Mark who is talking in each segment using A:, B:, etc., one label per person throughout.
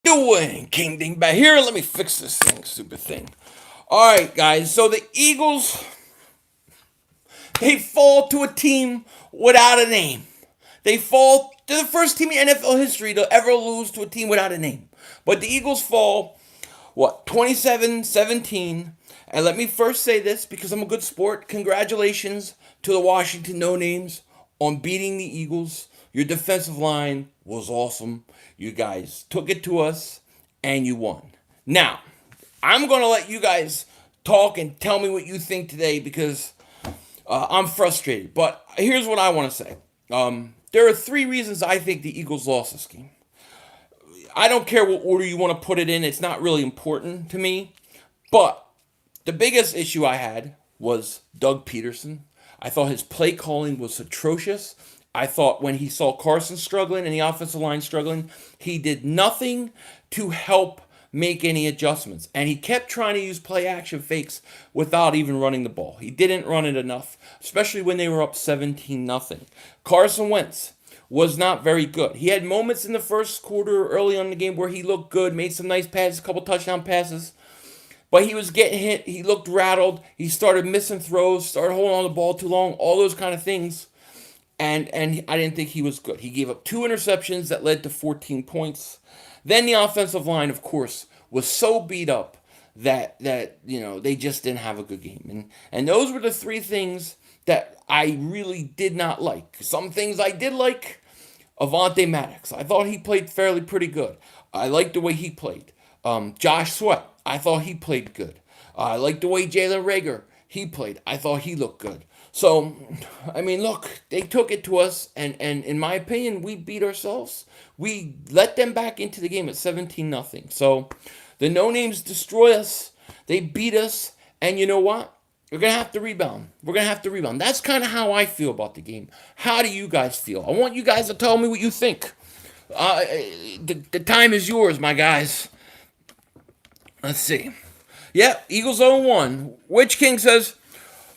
A: doing, King Dingbat? Here, let me fix this thing, stupid thing. All right, guys. So the Eagles, they fall to a team without a name. They fall to the first team in NFL history to ever lose to a team without a name. But the Eagles fall, 27-17. And let me first say this because I'm a good sport. Congratulations to the Washington No Names on beating the Eagles. Your defensive line was awesome. You guys took it to us, and you won. Now, I'm going to let you guys talk and tell me what you think today because I'm frustrated. But here's what I want to say. There are 3 reasons I think the Eagles lost this game. I don't care what order you want to put it in. It's not really important to me. But the biggest issue I had was Doug Pederson. I thought his play calling was atrocious. I thought when he saw Carson struggling and the offensive line struggling, he did nothing to help make any adjustments. And he kept trying to use play action fakes without even running the ball. He didn't run it enough, especially when they were up 17-0. Carson Wentz was not very good. He had moments in the first quarter early on in the game where he looked good, made some nice passes, a couple touchdown passes. But he was getting hit. He looked rattled. He started missing throws, started holding on the ball too long, all those kind of things. And I didn't think he was good. He gave up 2 interceptions that led to 14 points. Then the offensive line, of course, was so beat up that they just didn't have a good game. And those were the 3 things that I really did not like. Some things I did like. Avonte Maddox. I thought he played fairly pretty good. I liked the way he played. Josh Sweat. I thought he played good. I liked the way Jalen Reagor, he played. I thought he looked good. So, I mean, look, they took it to us, and in my opinion, we beat ourselves. We let them back into the game at 17-0. So, the no-names destroy us. They beat us, and you know what? We're going to have to rebound. We're going to have to rebound. That's kind of how I feel about the game. How do you guys feel? I want you guys to tell me what you think. The time is yours, my guys. Let's see. Yep, Eagles 0-1. Witch King says,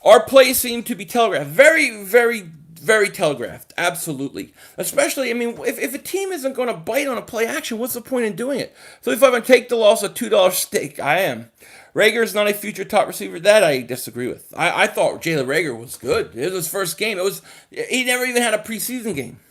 A: our plays seem to be telegraphed. Very, very, very telegraphed. Absolutely. Especially, I mean, if a team isn't going to bite on a play action, what's the point in doing it? So if I'm going to take the loss, a $2 stake, I am. Reagor is not a future top receiver. That I disagree with. I thought Jalen Reagor was good. It was his first game. He never even had a preseason game.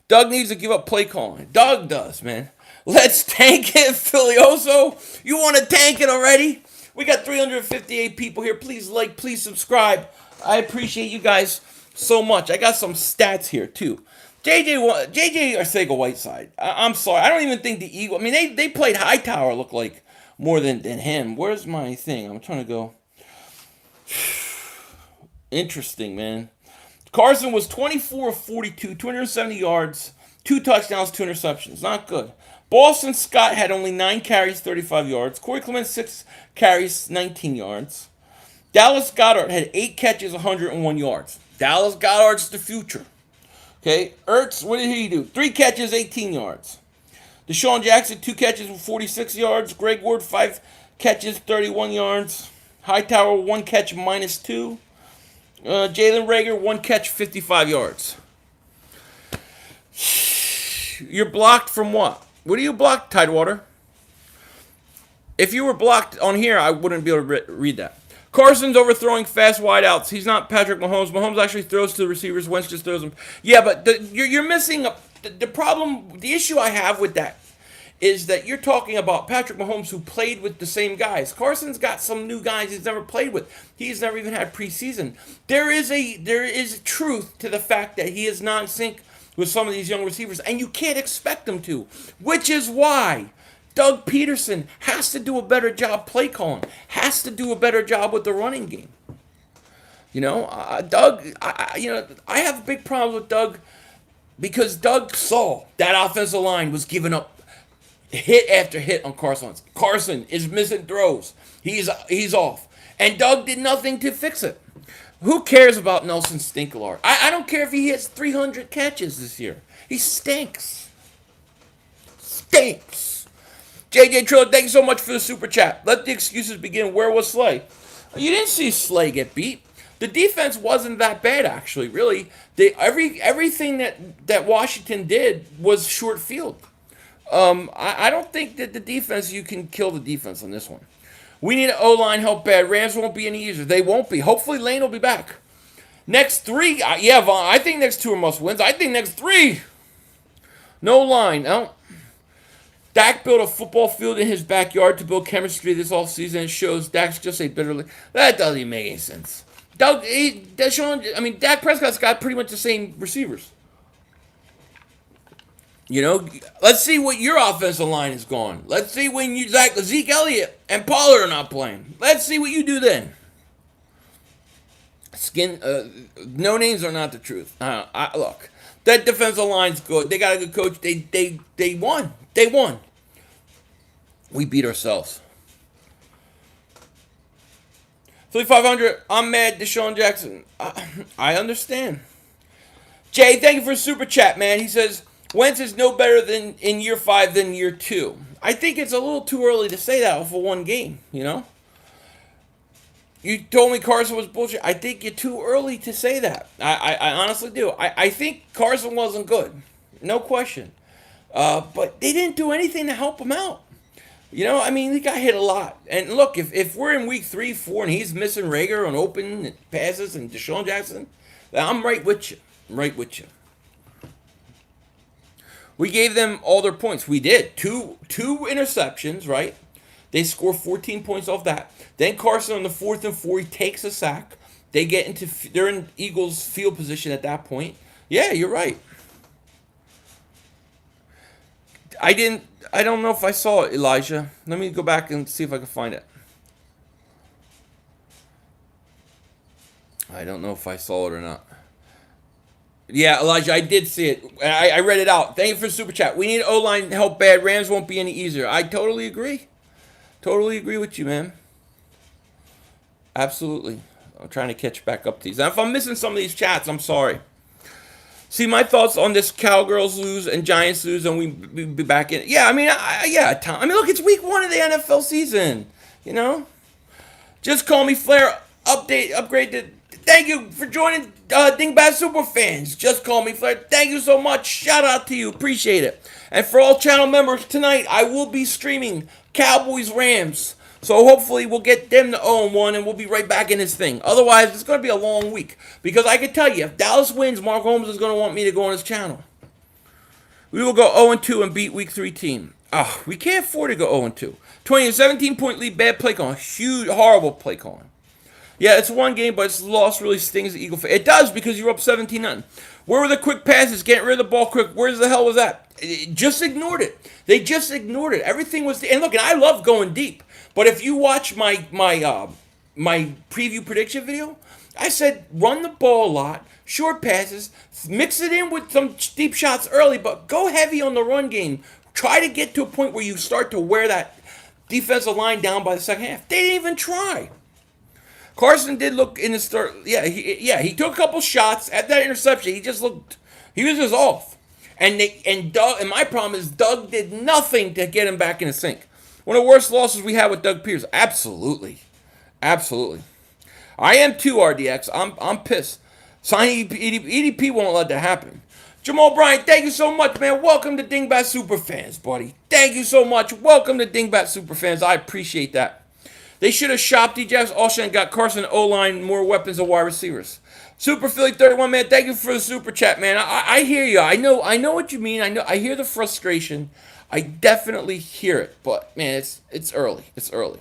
A: Doug needs to give up play calling. Doug does, man. Let's tank it, Filioso. You want to tank it already? We got 358 people here. Please like, please subscribe. I appreciate you guys so much. I got some stats here, too. JJ Arcega-Whiteside. I'm sorry. I don't even think the Eagles... I mean, they played Hightower look like more than him. Where's my thing? I'm trying to go... Interesting, man. Carson was 24 of 42, 270 yards, 2 touchdowns, 2 interceptions. Not good. Boston Scott had only 9 carries, 35 yards. Corey Clement, 6 carries, 19 yards. Dallas Goedert had 8 catches, 101 yards. Dallas Goedert's the future. Okay, Ertz, what did he do? 3 catches, 18 yards. Desean Jackson, 2 catches, 46 yards. Greg Ward, 5 catches, 31 yards. Hightower, 1 catch, -2. Jalen Reagor, 1 catch, 55 yards. You're blocked from what? What do you block, Tidewater? If you were blocked on here, I wouldn't be able to read that. Carson's overthrowing fast wideouts. He's not Patrick Mahomes. Mahomes actually throws to the receivers. Wentz just throws them. Yeah, but you're missing the problem. The issue I have with that is that you're talking about Patrick Mahomes who played with the same guys. Carson's got some new guys he's never played with. He's never even had preseason. There is truth to the fact that he is not in sync with some of these young receivers, and you can't expect them to, which is why Doug Pederson has to do a better job play calling, has to do a better job with the running game. Doug, I have a big problem with Doug because Doug saw that offensive line was giving up hit after hit on Carson Wentz. Carson is missing throws. He's off. And Doug did nothing to fix it. Who cares about Nelson Stinkelar? I don't care if he hits 300 catches this year. He stinks. Stinks. JJ Trillo, thank you so much for the super chat. Let the excuses begin. Where was Slay? You didn't see Slay get beat. The defense wasn't that bad, actually, really. Everything that Washington did was short field. I don't think that the defense, you can kill the defense on this one. We need an O-line help bad. Rams won't be any easier. They won't be. Hopefully Lane will be back. Next three, yeah, Vaughn, I think next two are must-wins. I think next three, no line. No. Dak built a football field in his backyard to build chemistry this offseason. It shows Dak's just a bitterly. That doesn't even make any sense. Dak Prescott's got pretty much the same receivers. You know, let's see what your offensive line is going. Let's see when Zeke Elliott and Pollard are not playing. Let's see what you do then. No names are not the truth. Look, that defensive line's good. They got a good coach. They won. They won. We beat ourselves. 3,500. I'm mad. Desean Jackson. I understand. Jay, thank you for a super chat, man. He says Wentz is no better than in year 5 than year 2. I think it's a little too early to say that for one game. You know. You told me Carson was bullshit. I think you're too early to say that. I honestly do. I think Carson wasn't good. No question. But they didn't do anything to help him out. You know, I mean, he got hit a lot. And look, if we're in week 3, 4, and he's missing Rager on open passes and Desean Jackson, I'm right with you. I'm right with you. We gave them all their points. We did. Two interceptions, right? They score 14 points off that. Then Carson on the 4th and 4, he takes a sack. They're in Eagles field position at that point. Yeah, you're right. I don't know if I saw it, Elijah. Let me go back and see if I can find it. I don't know if I saw it or not. Yeah, Elijah, I did see it. I read it out. Thank you for the super chat. We need O-line help bad. Rams won't be any easier. I totally agree. Totally agree with you, man. Absolutely. I'm trying to catch back up to these. Now, if I'm missing some of these chats, I'm sorry. See, my thoughts on this Cowgirls lose and Giants lose, and we be back in. Yeah, I mean, look, it's week 1 of the NFL season. You know, just call me Flair. Upgrade to. Thank you for joining Dingbat Super Fans. Just call me Flair. Thank you so much. Shout out to you. Appreciate it. And for all channel members tonight, I will be streaming Cowboys Rams. So hopefully we'll get them to 0-1 and we'll be right back in this thing. Otherwise, it's going to be a long week. Because I can tell you, if Dallas wins, Mark Holmes is going to want me to go on his channel. We will go 0-2 and beat week 3 team. We can't afford to go 0-2. 17-point lead, bad play calling. Huge, horrible play calling. Yeah, it's one game, but its loss really stings the Eagle fan. It does because you're up 17-0. Where were the quick passes? Getting rid of the ball quick. Where the hell was that? Just ignored it. They just ignored it. Everything was... And look, and I love going deep. But if you watch my preview prediction video, I said run the ball a lot, short passes, mix it in with some deep shots early, but go heavy on the run game. Try to get to a point where you start to wear that defensive line down by the second half. They didn't even try. Carson did look in the start. Yeah, he took a couple shots at that interception. He was just off. And Doug, and my problem is Doug did nothing to get him back in the sync. One of the worst losses we had with Doug Pederson. Absolutely. I am too, RDX. I'm pissed. Signing EDP won't let that happen. Jamal Bryant, thank you so much, man. Welcome to Dingbat Superfans, buddy. Thank you so much. Welcome to Dingbat Superfans. I appreciate that. They should have shopped DJs also and got Carson O-line more weapons and wide receivers. Super Philly 31, man. Thank you for the super chat, man. I hear you. I know what you mean. I hear the frustration. I definitely hear it, but man, it's early. It's early.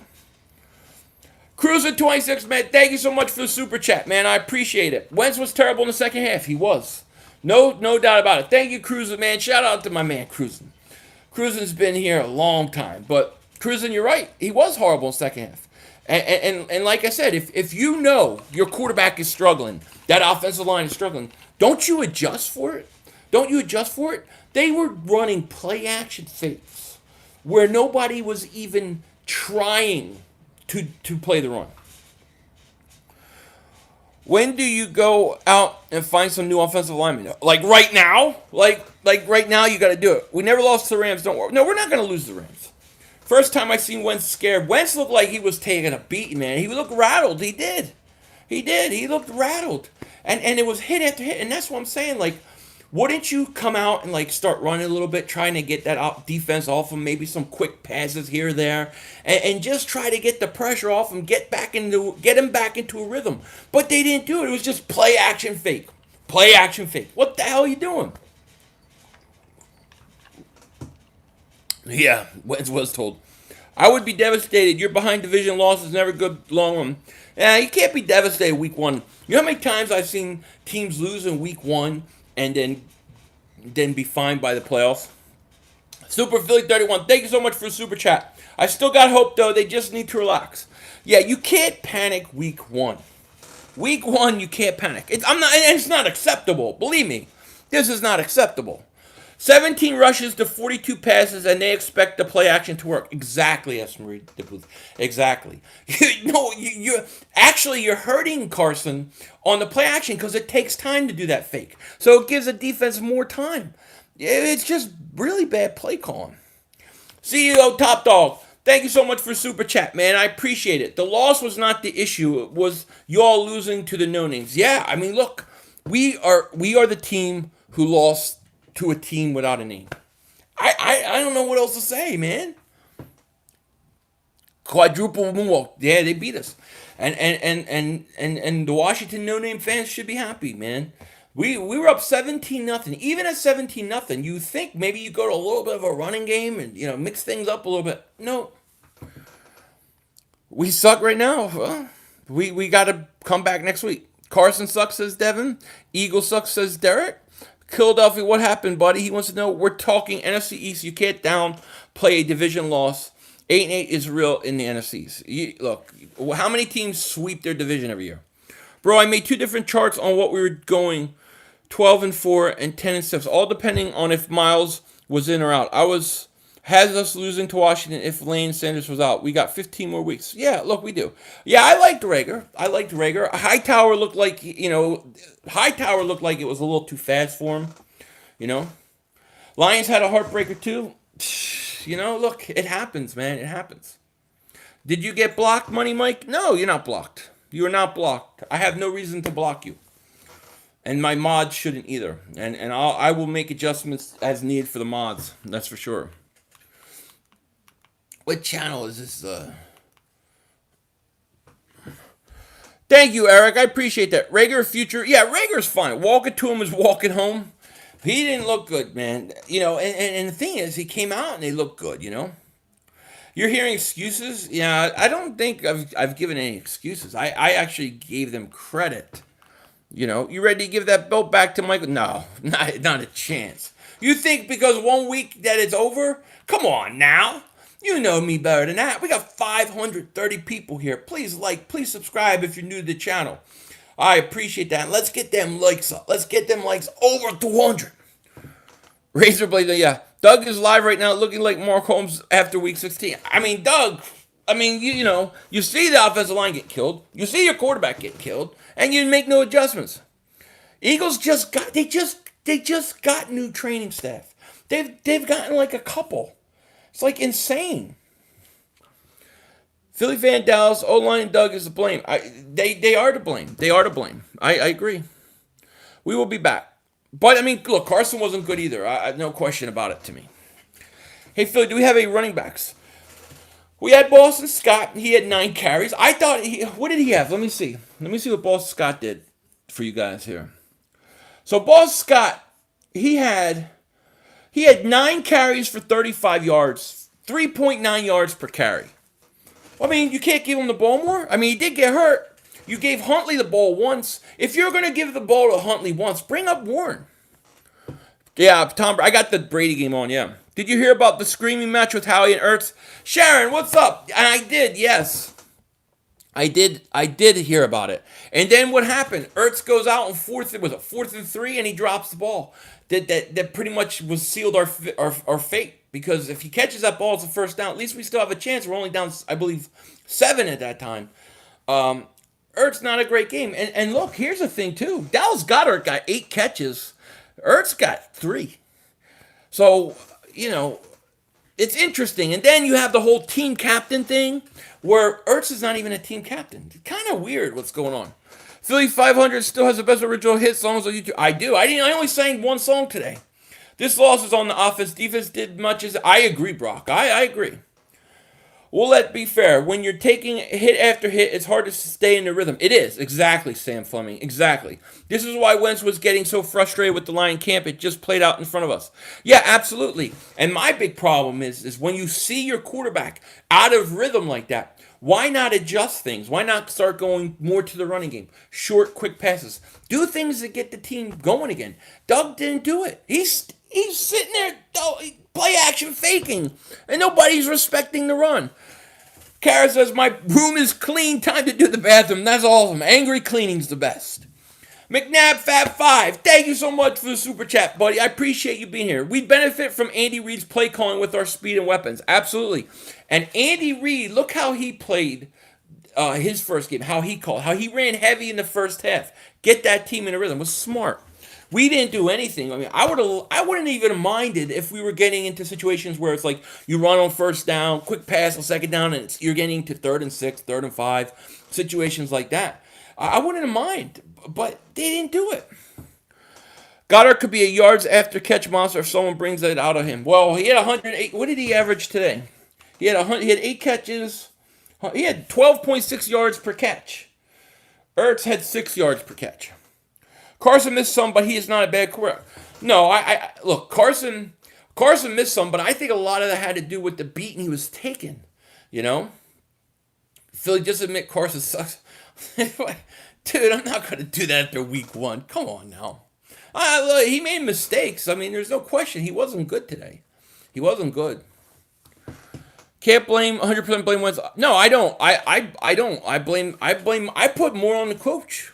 A: Cruiser 26, man. Thank you so much for the super chat, man. I appreciate it. Wentz was terrible in the second half. He was. No doubt about it. Thank you, Cruiser, man. Shout out to my man, Cruiser. Cruiser's been here a long time, but Cruiser, you're right. He was horrible in the second half. And like I said, if you know your quarterback is struggling, that offensive line is struggling, don't you adjust for it? Don't you adjust for it? They were running play-action fakes where nobody was even trying to play the run. When do you go out and find some new offensive linemen? Like right now? Like right now you got to do it. We never lost to the Rams. Don't worry. No, we're not going to lose the Rams. First time I seen Wentz scared. Wentz looked like he was taking a beating, man. He looked rattled. He did. He looked rattled. And it was hit after hit. And that's what I'm saying. Like, wouldn't you come out and like start running a little bit, trying to get that defense off them, maybe some quick passes here or there, and just try to get the pressure off them, get them back into a rhythm. But they didn't do it. It was just play action fake, play action fake. What the hell are you doing? Yeah, Wentz was told. I would be devastated. You're behind division losses, never good long run. Yeah, you can't be devastated week one. You know how many times I've seen teams lose in week one and then be fined by the playoffs? Super Philly 31, thank you so much for the super chat. I still got hope though. They just need to relax. Yeah, you can't panic week one. Week one, you can't panic. It's not acceptable. Believe me, this is not acceptable. 17 rushes to 42 passes, and they expect the play action to work. Exactly, S. Marie DeBooth. Exactly. You're hurting Carson on the play action because it takes time to do that fake. So it gives the defense more time. It's just really bad play calling. CEO Top Dog, thank you so much for super chat, man. I appreciate it. The loss was not the issue. It was y'all losing to the no-names. Yeah, I mean, look, we are the team who lost to a team without a name. I don't know what else to say, man. Quadruple moonwalk. Yeah, they beat us. And the Washington no-name fans should be happy, man. We were up 17-0. Even at 17-0, you think maybe you go to a little bit of a running game and mix things up a little bit. No. We suck right now. Well, we got to come back next week. Carson sucks, says Devin. Eagle sucks, says Derek. Philadelphia, what happened, buddy? He wants to know. We're talking NFC East. You can't downplay a division loss. 8-8 is real in the NFCs. Look, how many teams sweep their division every year? Bro, I made two different charts on what we were going, 12-4 and 10-6, all depending on if Miles was in or out. Has us losing to Washington if Lane Sanders was out. We got 15 more weeks. Yeah, look, we do. Yeah, I liked Rager. Hightower looked like it was a little too fast for him. Lions had a heartbreaker too. Look, it happens, man. It happens. Did you get blocked, Money Mike? No, you're not blocked. You are not blocked. I have no reason to block you. And my mods shouldn't either. And I will make adjustments as needed for the mods. That's for sure. What channel is this? Thank you, Eric. I appreciate that. Rager future. Yeah, Rager's fine. Walking to him is walking home. He didn't look good, man. And the thing is, he came out and they looked good, You're hearing excuses? Yeah, I don't think I've given any excuses. I actually gave them credit. You ready to give that belt back to Michael? No, not a chance. You think because 1 week that it's over? Come on now. You know me better than that. We got 530 people here. Please please subscribe if you're new to the channel. I appreciate that. Let's get them likes up. Let's get them likes over 200. Razorblade, yeah. Doug is live right now looking like Mark Holmes after week 16. I mean, Doug, you see the offensive line get killed. You see your quarterback get killed. And you make no adjustments. Eagles just got new training staff. They've gotten like a couple. It's like insane. Philly fan Dallas, O-line and Doug is to blame. They are to blame. They are to blame. I agree. We will be back. But, look, Carson wasn't good either. I have no question about it to me. Hey, Philly, do we have any running backs? We had Boston Scott. He had 9 carries. I thought what did he have? Let me see. Let me see what Boston Scott did for you guys here. So, Boston Scott, he had 9 carries for 35 yards, 3.9 yards per carry. You can't give him the ball more. He did get hurt. You gave Huntley the ball once. If you're going to give the ball to Huntley once, bring up Warren. Yeah, Tom, I got the Brady game on, yeah. Did you hear about the screaming match with Howie and Ertz? Sharon, what's up? And I did, yes. I did hear about it. And then what happened? Ertz goes out on 4th and 3, and he drops the ball. That pretty much was sealed our fate. Because if he catches that ball, it's a first down. At least we still have a chance. We're only down, I believe, 7 at that time. Ertz, not a great game. And look, here's the thing, too. Dallas Goedert got 8 catches. Ertz got 3. So, it's interesting. And then you have the whole team captain thing where Ertz is not even a team captain. It's kind of weird what's going on. Philly 500 still has the best original hit songs on YouTube. I do. I only sang one song today. This loss is on the offense. Defense did much as I agree, Brock. I agree. Well, let's be fair. When you're taking hit after hit, it's hard to stay in the rhythm. It is. Exactly, Sam Fleming. Exactly. This is why Wentz was getting so frustrated with the line camp. It just played out in front of us. Yeah, absolutely. And my big problem is when you see your quarterback out of rhythm like that, why not adjust things? Why not start going more to the running game? Short, quick passes. Do things that get the team going again. Doug didn't do it. He's sitting there, play action faking, and nobody's respecting the run. Kara says, my room is clean. Time to do the bathroom. That's awesome. Angry cleaning's the best. McNabb Fab 5. Thank you so much for the super chat, buddy. I appreciate you being here. We benefit from Andy Reid's play calling with our speed and weapons. Absolutely. And Andy Reid, look how he played his first game. How he called. How he ran heavy in the first half. Get that team in a rhythm. It was smart. We didn't do anything. I mean, I wouldn't even have minded if we were getting into situations where it's like you run on first down, quick pass on second down, and you're getting to 3rd and 6, 3rd and 5, situations like that. I wouldn't have minded, but they didn't do it. Goddard could be a yards after catch monster if someone brings it out of him. Well, he had 108. What did he average today? He had 8 catches. He had 12.6 yards per catch. Ertz had 6 yards per catch. Carson missed some, but he is not a bad quarterback. No, I look, Carson missed some, but I think a lot of that had to do with the beating he was taking. You know? Philly, just admit Carson sucks. Dude, I'm not going to do that after week 1. Come on now. Look, he made mistakes. I mean, there's no question. He wasn't good today. He wasn't good. Can't blame 100% blame Wentz. No, I don't. I don't. I put more on the coach.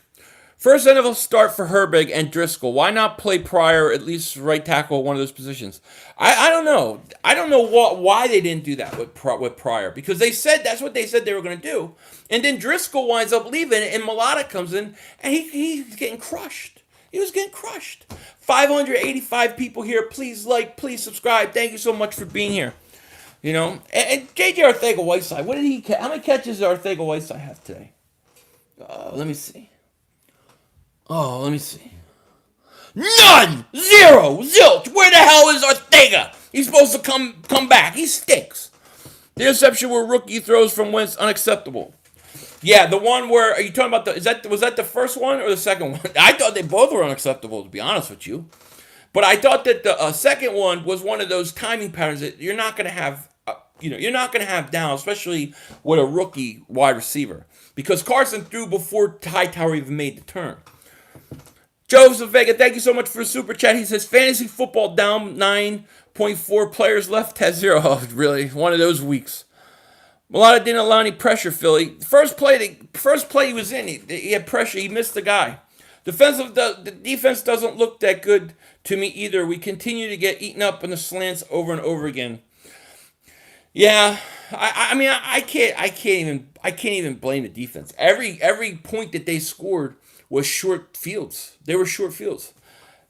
A: First NFL start for Herbig and Driscoll. Why not play Pryor, at least right tackle, one of those positions? I don't know. I don't know why they didn't do that with Pryor. Because they said that's what they said they were going to do. And then Driscoll winds up leaving, and Mulata comes in, and he's getting crushed. He was getting crushed. 585 people here. Please like, please subscribe. Thank you so much for being here. You know, and JJ Arcega-Whiteside, how many catches did Arcega-Whiteside have today? Let me see. None! Zero! Zilch! Where the hell is Arcega? He's supposed to come back. He stinks. The interception where rookie throws from Wentz, unacceptable. Yeah, the one where, are you talking about was that the first one or the second one? I thought they both were unacceptable, to be honest with you. But I thought that the second one was one of those timing patterns that you're not going to have, you're not going to have down, especially with a rookie wide receiver. Because Carson threw before Hightower even made the turn. Joseph Vega, thank you so much for the super chat. He says, fantasy football down 9.4 players left has 0. Oh, really? One of those weeks. Mulata didn't allow any pressure, Philly. First play he was in, he had pressure. He missed the guy. The defense doesn't look that good to me either. We continue to get eaten up in the slants over and over again. Yeah, I mean, I can't even blame the defense. Every point that they scored was short fields. They were short fields.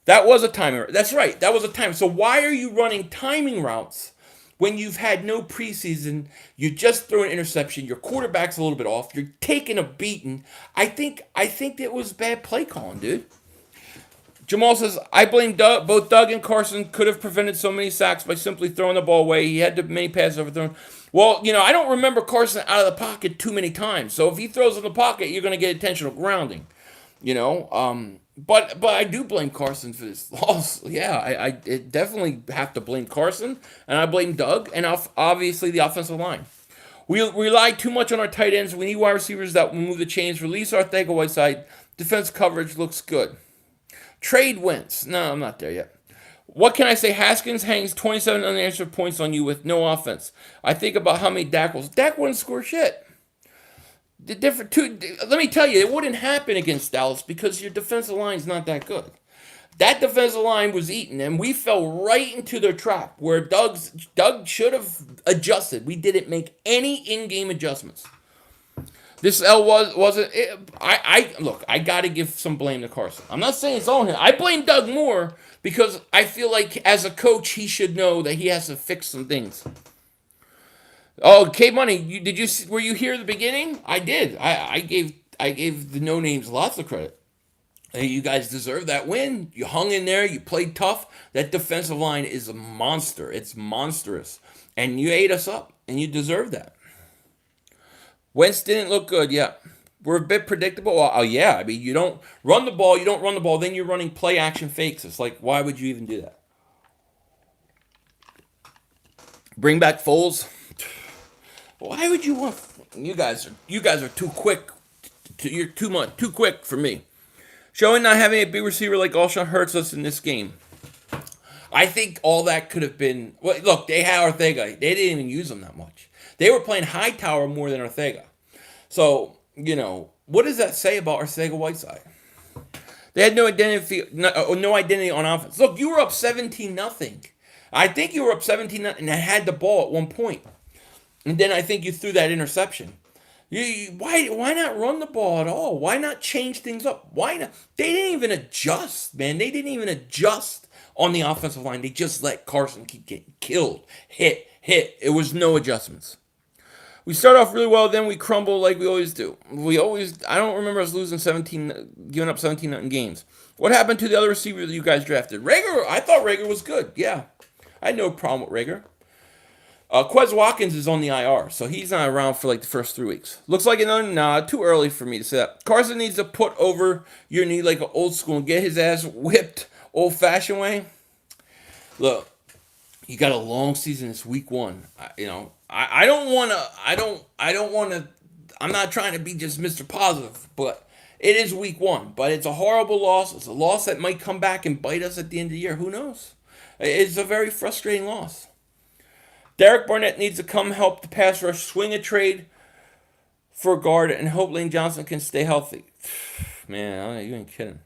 A: That was a timing. That's right. That was a timing. So why are you running timing routes when you've had no preseason? You just threw an interception. Your quarterback's a little bit off. You're taking a beating. I think it was bad play calling, dude. Jamal says, I blame Doug. Both Doug and Carson could have prevented so many sacks by simply throwing the ball away. He had too many passes overthrown. Well, I don't remember Carson out of the pocket too many times. So if he throws in the pocket, you're going to get intentional grounding. But I do blame Carson for this loss. Yeah, I definitely have to blame Carson, and I blame Doug, and obviously the offensive line. We rely too much on our tight ends. We need wide receivers that will move the chains. Release Arcega-Whiteside. Defense coverage looks good. Trade Wentz. No, I'm not there yet. What can I say? Haskins hangs 27 unanswered points on you with no offense. I think about how many Dak wouldn't score shit. Let me tell you, it wouldn't happen against Dallas because your defensive line is not that good. That defensive line was eaten, and we fell right into their trap where Doug should have adjusted. We didn't make any in-game adjustments. This L wasn't. Look, I got to give some blame to Carson. I'm not saying it's on him. I blame Doug more because I feel like as a coach, he should know that he has to fix some things. Oh, K Money, were you here at the beginning? I did. I I gave the no names lots of credit. Hey, you guys deserve that win. You hung in there. You played tough. That defensive line is a monster. It's monstrous. And you ate us up, and you deserve that. Wentz didn't look good, yeah. We're a bit predictable. Oh, yeah. I mean, you don't run the ball. You don't run the ball. Then you're running play action fakes. It's like, why would you even do that? Bring back Foles. Why would you want... You guys are too quick. You're too quick for me. Showing not having a big receiver like Alshon hurts us in this game. I think all that could have been... Well, look, they had Ortega. They didn't even use him that much. They were playing Hightower more than Ortega. So, what does that say about Ortega-Whiteside? They had no identity on offense. Look, you were up 17-0. I think you were up 17-0 and had the ball at one point. And then I think you threw that interception. Why not run the ball at all? Why not change things up? Why not? They didn't even adjust, man. They didn't even adjust on the offensive line. They just let Carson keep getting killed. Hit. It was no adjustments. We start off really well, then we crumble like we always do. I don't remember us giving up 17 in games. What happened to the other receiver that you guys drafted? Rager, I thought Rager was good. Yeah. I had no problem with Rager. Quez Watkins is on the IR, so he's not around for like the first 3 weeks. Looks like too early for me to say that. Carson needs to put over your knee like an old school and get his ass whipped old-fashioned way. Look, you got a long season. It's week 1. I don't want to, I'm not trying to be just Mr. Positive, but it is week 1. But it's a horrible loss. It's a loss that might come back and bite us at the end of the year. Who knows? It's a very frustrating loss. Derek Barnett needs to come help the pass rush, swing a trade for a guard, and hope Lane Johnson can stay healthy. Man, you ain't kidding.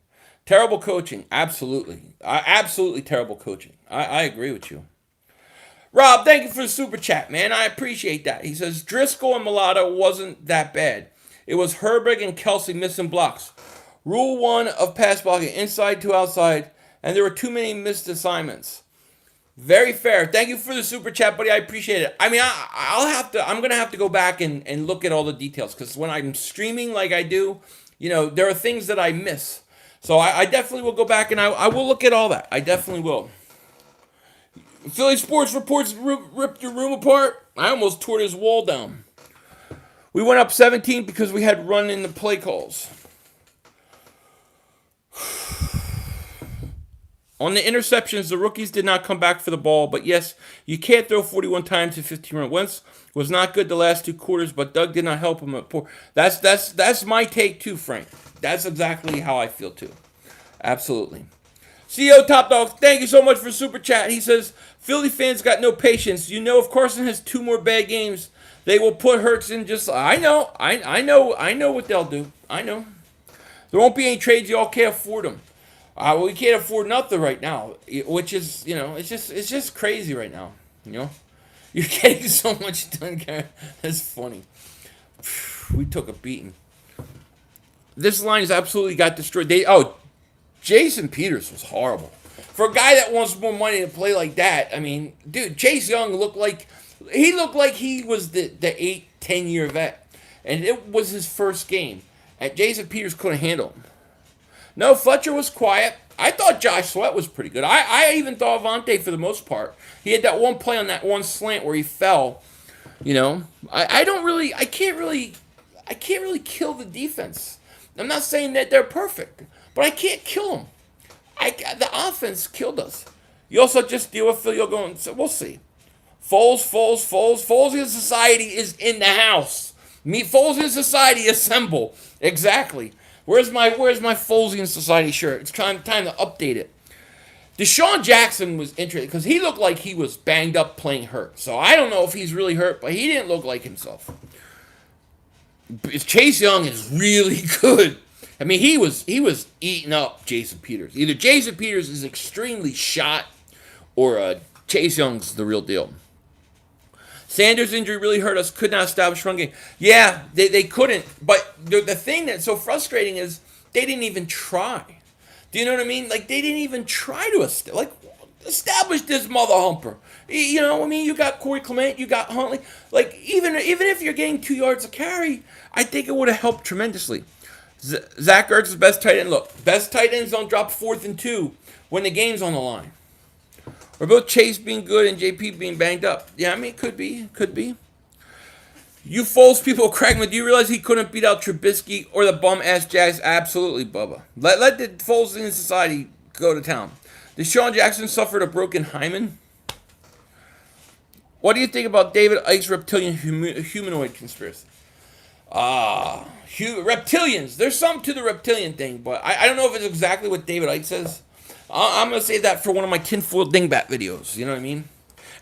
A: Terrible coaching. Absolutely. Absolutely terrible coaching. I agree with you. Rob, thank you for the super chat, man. I appreciate that. He says, Driscoll and Mulatto wasn't that bad. It was Herbig and Kelsey missing blocks. Rule 1 of pass blocking, inside to outside, and there were too many missed assignments. Very fair. Thank you for the super chat, buddy. I appreciate it. I mean, I'm going to have to go back and look at all the details, because when I'm streaming like I do, there are things that I miss. So I definitely will go back and I will look at all that. I definitely will. Philly Sports Reports ripped your room apart. I almost tore his wall down. We went up 17 because we had run in the play calls. On the interceptions, the rookies did not come back for the ball, but yes, you can't throw 41 times to 15 run. Wentz was not good the last 2 quarters, but Doug did not help him. That's my take too, Frank. That's exactly how I feel too. Absolutely. CEO Top Dog, thank you so much for super chat. He says, Philly fans got no patience. If Carson has 2 more bad games, they will put Hurts in just... I know what they'll do. I know. There won't be any trades. Y'all can't afford them. We can't afford nothing right now, which is, it's just crazy right now, You're getting so much done, Karen. That's funny. We took a beating. This line has absolutely got destroyed. Jason Peters was horrible. For a guy that wants more money to play like that, I mean, dude, Chase Young looked like he was the 8-10 year vet, and it was his first game, and Jason Peters couldn't handle him. No, Fletcher was quiet. I thought Josh Sweat was pretty good. I even thought Avante for the most part. He had that one play on that one slant where he fell. I can't really kill the defense. I'm not saying that they're perfect, but I can't kill them. The offense killed us. You also just deal with Phil. You're going. So we'll see. Foles in Society is in the house. Meet Foles in Society assemble. Exactly. Where's my Folesian Society shirt? It's time to update it. Desean Jackson was interesting because he looked like he was banged up playing hurt. So I don't know if he's really hurt, but he didn't look like himself. Chase Young is really good. I mean, he was eating up Jason Peters. Either Jason Peters is extremely shot or Chase Young's the real deal. Sanders' injury really hurt us. Could not establish run game. Yeah, they couldn't. But the thing that's so frustrating is they didn't even try. Do you know what I mean? Like, they didn't even try to establish this mother humper. You got Corey Clement, you got Huntley. Like, even if you're getting 2 yards a carry, I think it would have helped tremendously. Zach Ertz is best tight end. Look, best tight ends don't drop 4th and 2 when the game's on the line. Or both Chase being good and JP being banged up. Yeah, I mean, it could be. Could be. You Foles people, Craigman, do you realize he couldn't beat out Trubisky or the bum-ass Jags? Absolutely, Bubba. Let the Foles in society go to town. Desean Jackson suffered a broken hymen. What do you think about David Icke's reptilian humanoid conspiracy? Reptilians. There's something to the reptilian thing, but I don't know if it's exactly what David Icke says. I'm going to save that for one of my tinfoil dingbat videos. You know what I mean?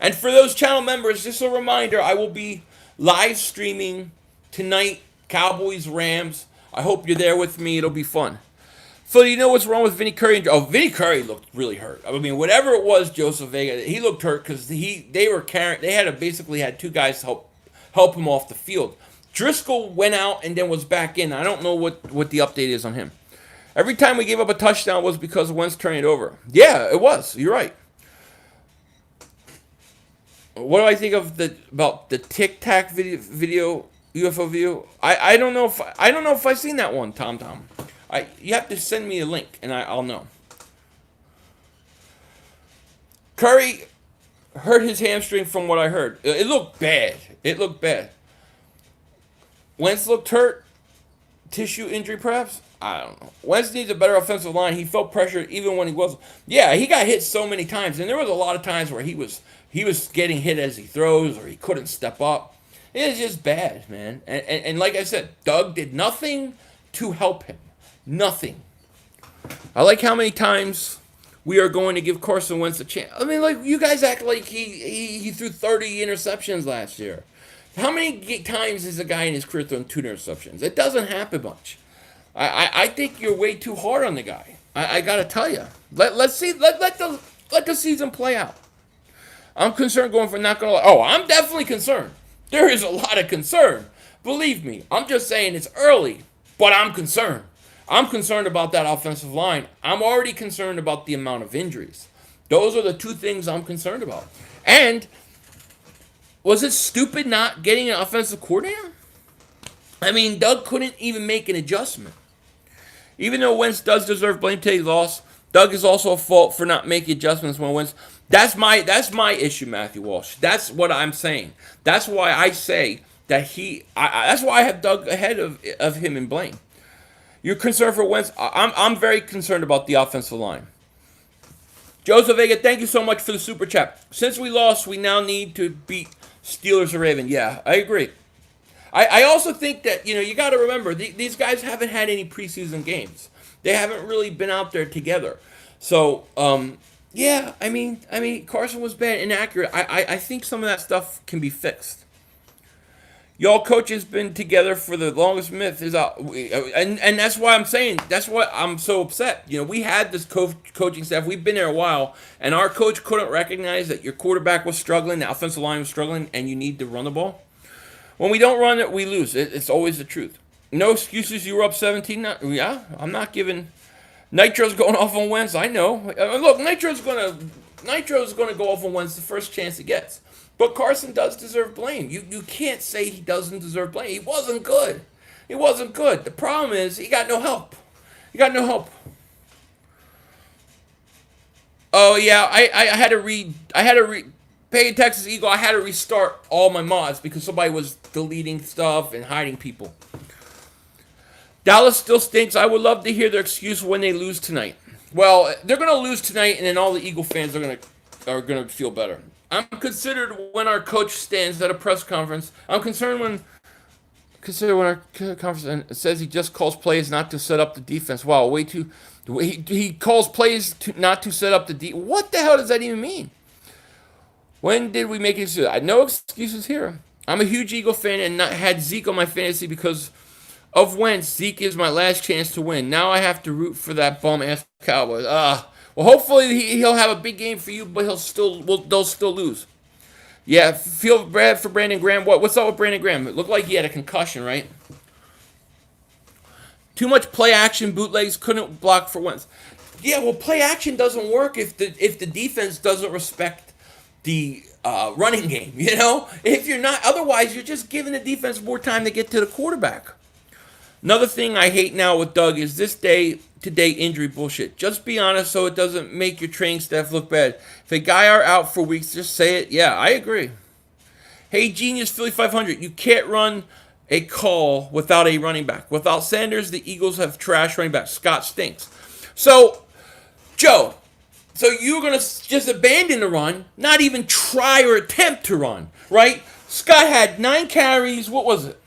A: And for those channel members, just a reminder, I will be live streaming tonight, Cowboys, Rams. I hope you're there with me. It'll be fun. Phil, you know what's wrong with Vinny Curry? Vinny Curry looked really hurt. I mean, whatever it was, Joseph Vega, he looked hurt because they basically had 2 guys help him off the field. Driscoll went out and then was back in. I don't know what the update is on him. Every time we gave up a touchdown was because Wentz turned it over. Yeah, it was. You're right. What do I think about the Tic Tac video UFO view? I don't know if I've seen that one, Tom. You have to send me a link and I'll know. Curry hurt his hamstring from what I heard. It looked bad. Wentz looked hurt. Tissue injury, perhaps? I don't know. Wentz needs a better offensive line. He felt pressure even when he wasn't. Yeah, he got hit so many times, and there was a lot of times where he was getting hit as he throws, or he couldn't step up. It was just bad, man. And like I said, Doug did nothing to help him. Nothing. I like how many times we are going to give Carson Wentz a chance. I mean, like, you guys act like he threw 30 interceptions last year. How many times has a guy in his career thrown 2 interceptions? It doesn't happen much. I think you're way too hard on the guy. I gotta tell you. Let the season play out. I'm concerned going for not gonna. Oh, I'm definitely concerned. There is a lot of concern. Believe me. I'm just saying it's early, but I'm concerned. I'm concerned about that offensive line. I'm already concerned about the amount of injuries. Those are the 2 things I'm concerned about. And was it stupid not getting an offensive coordinator? I mean, Doug couldn't even make an adjustment. Even though Wentz does deserve blame to his loss, Doug is also at fault for not making adjustments when Wentz. That's my issue, Matthew Walsh. That's what I'm saying. That's why I say that that's why I have Doug ahead of him in blame. You're concerned for Wentz? I'm very concerned about the offensive line. Joseph Vega, thank you so much for the super chat. Since we lost, we now need to beat Steelers or Ravens. Yeah, I agree. I also think that, you got to remember, these guys haven't had any preseason games. They haven't really been out there together. So, yeah, I mean, Carson was bad, inaccurate. I think some of that stuff can be fixed. Y'all coaches been together for the longest. Myth is out, and that's why I'm saying, that's why I'm so upset. We had this coaching staff. We've been there a while, and our coach couldn't recognize that your quarterback was struggling, the offensive line was struggling, and you need to run the ball. When we don't run it, we lose. It's always the truth. No excuses. You were up 17. Yeah, I'm not giving. Nitro's going off on Wentz. I know. Look, Nitro's gonna go off on Wentz the first chance he gets. But Carson does deserve blame. You can't say he doesn't deserve blame. He wasn't good. The problem is he got no help. Oh yeah, I had to read. Pay Texas Eagle. I had to restart all my mods because somebody was deleting stuff and hiding people. Dallas still stinks. I would love to hear their excuse when they lose tonight. Well, they're gonna lose tonight, and then all the Eagle fans are gonna feel better. I'm considered when our coach stands at a press conference. I'm concerned when our conference says he just calls plays not to set up the defense. Wow, way too. He calls plays not to set up the defense. What the hell does that even mean? When did we make it so? No excuses here. I'm a huge Eagle fan and had Zeke on my fantasy because of Wentz. Zeke is my last chance to win. Now I have to root for that bum-ass Cowboys. Well, hopefully he'll have a big game for you, but they'll still lose. Yeah, feel bad for Brandon Graham. What's up with Brandon Graham? It looked like he had a concussion, right? Too much play action bootlegs, couldn't block for Wentz. Yeah, well, play action doesn't work if the defense doesn't respect the running game, If you're not, otherwise you're just giving the defense more time to get to the quarterback. Another thing I hate now with Doug is this day-to-day injury bullshit. Just be honest so it doesn't make your training staff look bad. If a guy are out for weeks, just say it. Yeah, I agree. Hey, Genius Philly 500, you can't run a call without a running back. Without Sanders, the Eagles have trash running back. Scott stinks. So, Joe, so you're going to just abandon the run, not even try or attempt to run, right? Scott had 9 carries. What was it?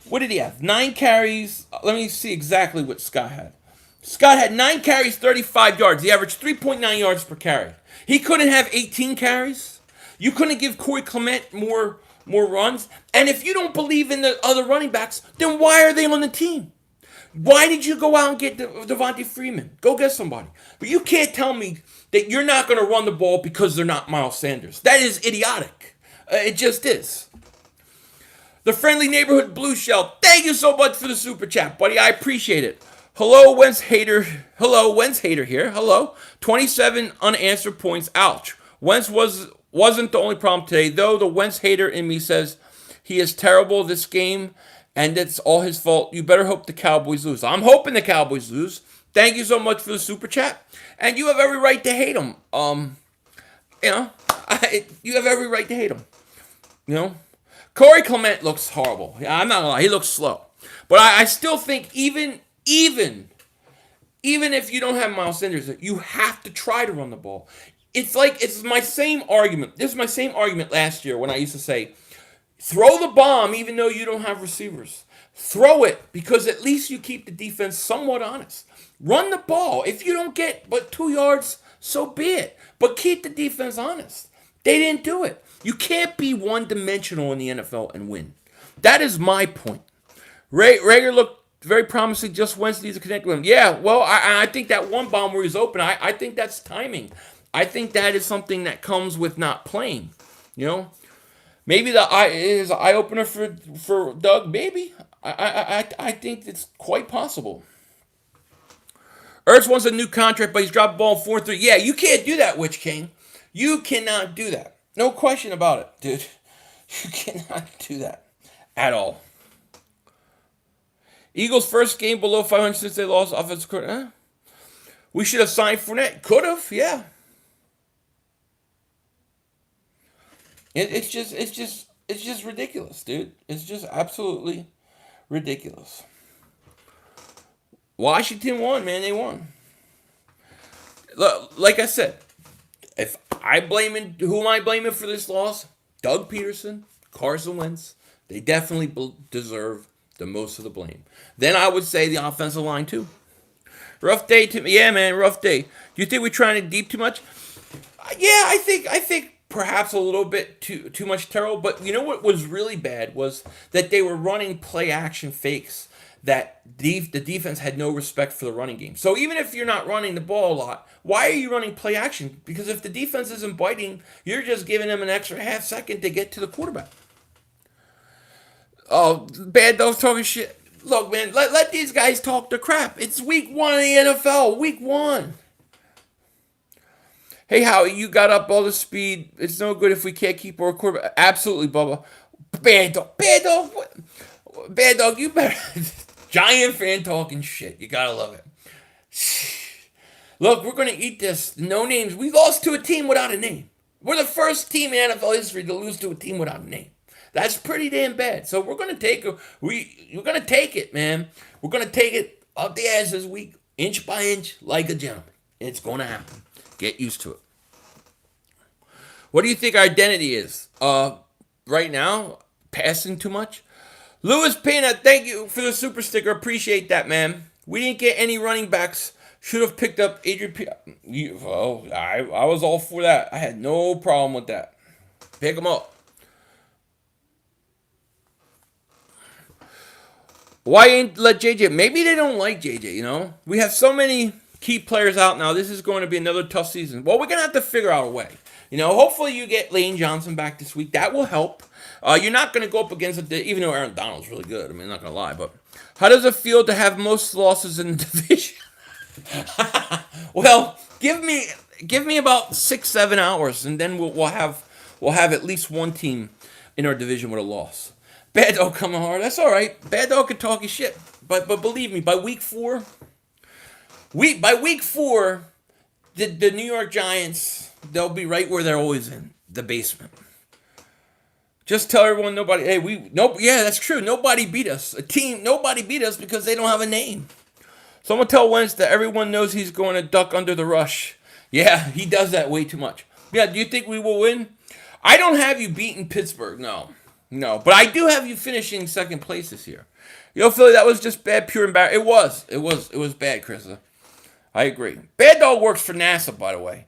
A: What did he have? 9 carries. Let me see exactly what Scott had. Scott had 9 carries, 35 yards. He averaged 3.9 yards per carry. He couldn't have 18 carries. You couldn't give Corey Clement more runs. And if you don't believe in the other running backs, then why are they on the team? Why did you go out and get Devontae Freeman? Go get somebody. But you can't tell me that you're not going to run the ball because they're not Miles Sanders. That is idiotic. It just is. The Friendly Neighborhood Blue Shell. Thank you so much for the super chat, buddy. I appreciate it. Hello, Wentz hater. Hello, Wentz hater here. Hello. 27 unanswered points. Ouch. Wentz wasn't the only problem today, though. The Wentz hater in me says he is terrible this game, and it's all his fault. You better hope the Cowboys lose. I'm hoping the Cowboys lose. Thank you so much for the super chat. And you have every right to hate him. You have every right to hate him. You know? Corey Clement looks horrible. I'm not gonna lie, he looks slow. But I still think even if you don't have Miles Sanders, you have to try to run the ball. It's my same argument. This is my same argument last year when I used to say, throw the bomb even though you don't have receivers. Throw it because at least you keep the defense somewhat honest. Run the ball. If you don't get but 2 yards, so be it. But keep the defense honest. They didn't do it. You can't be one-dimensional in the NFL and win. That is my point. Rager looked very promising. Just Wednesday to connect with him. Yeah, well, I think that one bomb where he's open, I think that's timing. I think that is something that comes with not playing. You know, maybe is an eye opener for Doug. Maybe I think it's quite possible. Ertz wants a new contract, but he's dropped the ball 4-3. Yeah, you can't do that, Witch King. You cannot do that. No question about it, dude. You cannot do that at all. Eagles' first game below 500 since they lost offensive coordinator. We should have signed Fournette. Could have, yeah. It's just ridiculous, dude. It's just absolutely ridiculous. Washington won, man. They won. Look, like I said, who am I blaming for this loss? Doug Pederson, Carson Wentz. They definitely deserve the most of the blame. Then I would say the offensive line too. Rough day to me. Yeah, man, rough day. Do you think we're trying to deep too much? Yeah, I think perhaps a little bit too much Terrell. But you know what was really bad was that they were running play action fakes that the defense had no respect for the running game. So even if you're not running the ball a lot, why are you running play action? Because if the defense isn't biting, you're just giving them an extra half second to get to the quarterback. Oh, bad dogs talking shit. Look, man, let these guys talk the crap. It's week 1 in the NFL. Week 1. Hey, Howie, you got up all the speed. It's no good if we can't keep our quarterback. Absolutely, Bubba. Bad dog. What? Bad dog, you better. Giant fan talking shit. You gotta love it. Look, we're going to eat this. No names. We lost to a team without a name. We're the first team in NFL history to lose to a team without a name. That's pretty damn bad. So we're going to take we're going to take it, man. We're going to take it up the ass this week, inch by inch, like a gentleman. It's going to happen. Get used to it. What do you think our identity is? Right now, passing too much? Louis Pena, thank you for the super sticker. Appreciate that, man. We didn't get any running backs. Should have picked up Adrian Peterson. I was all for that. I had no problem with that. Pick him up. Why ain't let JJ? Maybe they don't like JJ, you know? We have so many key players out now. This is going to be another tough season. Well, we're going to have to figure out a way. You know, hopefully you get Lane Johnson back this week. That will help. You're not going to go up against even though Aaron Donald's really good. I mean, I'm not going to lie. But how does it feel to have most losses in the division? Well, give me about 6-7 hours, and then we'll have at least one team in our division with a loss. Bad dog coming hard. That's all right. Bad dog can talk his shit. But believe me, by week four, the New York Giants, they'll be right where they're always in, the basement. Just tell everyone yeah, that's true. Nobody beat us. Nobody beat us because they don't have a name. So I'm gonna tell Wentz that everyone knows he's going to duck under the rush. Yeah, he does that way too much. Yeah, do you think we will win? I don't have you beating Pittsburgh, no. No, but I do have you finishing second place this year. Philly, that was just bad, pure embarrassment. It was bad, Chris. I agree. Bad dog works for NASA, by the way.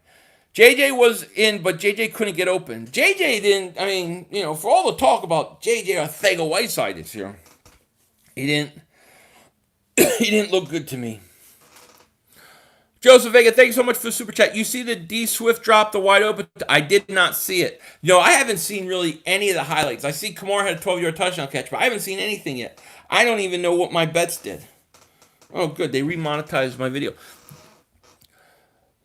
A: JJ was in, but JJ couldn't get open. JJ didn't, for all the talk about JJ Arcega-Whiteside this year, he didn't look good to me. Joseph Vega, thank you so much for the super chat. You see the D Swift drop the wide open? I did not see it. I haven't seen really any of the highlights. I see Kamara had a 12-yard touchdown catch, but I haven't seen anything yet. I don't even know what my bets did. Oh, good. They remonetized my video.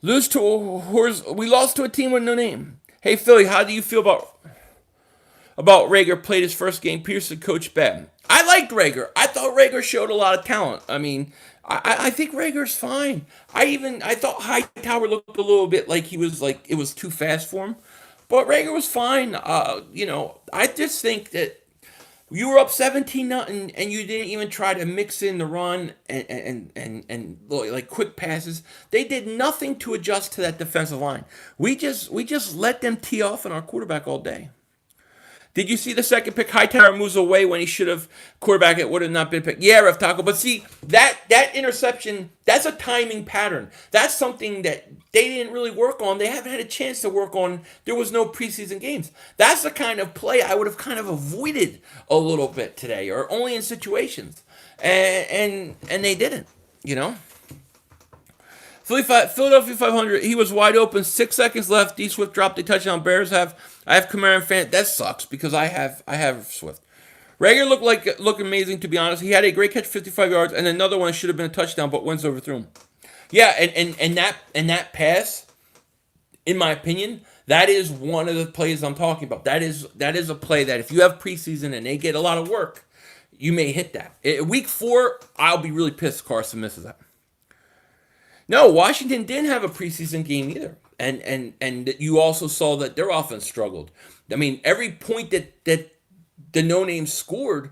A: We lost to a team with no name. Hey, Philly, how do you feel about Rager played his first game? Pederson coached bad. I liked Rager. I thought Rager showed a lot of talent. I think Rager's fine. I thought Hightower looked a little bit like it was too fast for him. But Rager was fine. I just think that you were up 17-0 and you didn't even try to mix in the run and like quick passes. They did nothing to adjust to that defensive line. We just let them tee off on our quarterback all day. Did you see the second pick? Hightower moves away when he should have. Quarterback, it would have not been picked. Yeah, Ref Taco. But see, that interception, that's a timing pattern. That's something that they didn't really work on. They haven't had a chance to work on. There was no preseason games. That's the kind of play I would have kind of avoided a little bit today, or only in situations. And they didn't, Philadelphia 500, he was wide open, 6 seconds left. D Swift dropped a touchdown. I have Kamara and Fan. That sucks because I have Swift. Rager looked amazing, to be honest. He had a great catch, 55 yards, and another one should have been a touchdown, but Wentz overthrew him. Yeah, and that pass, in my opinion, that is one of the plays I'm talking about. That is a play that if you have preseason and they get a lot of work, you may hit that. Week 4, I'll be really pissed if Carson misses that. No, Washington didn't have a preseason game either. And you also saw that their offense struggled. Every point that the no-names scored,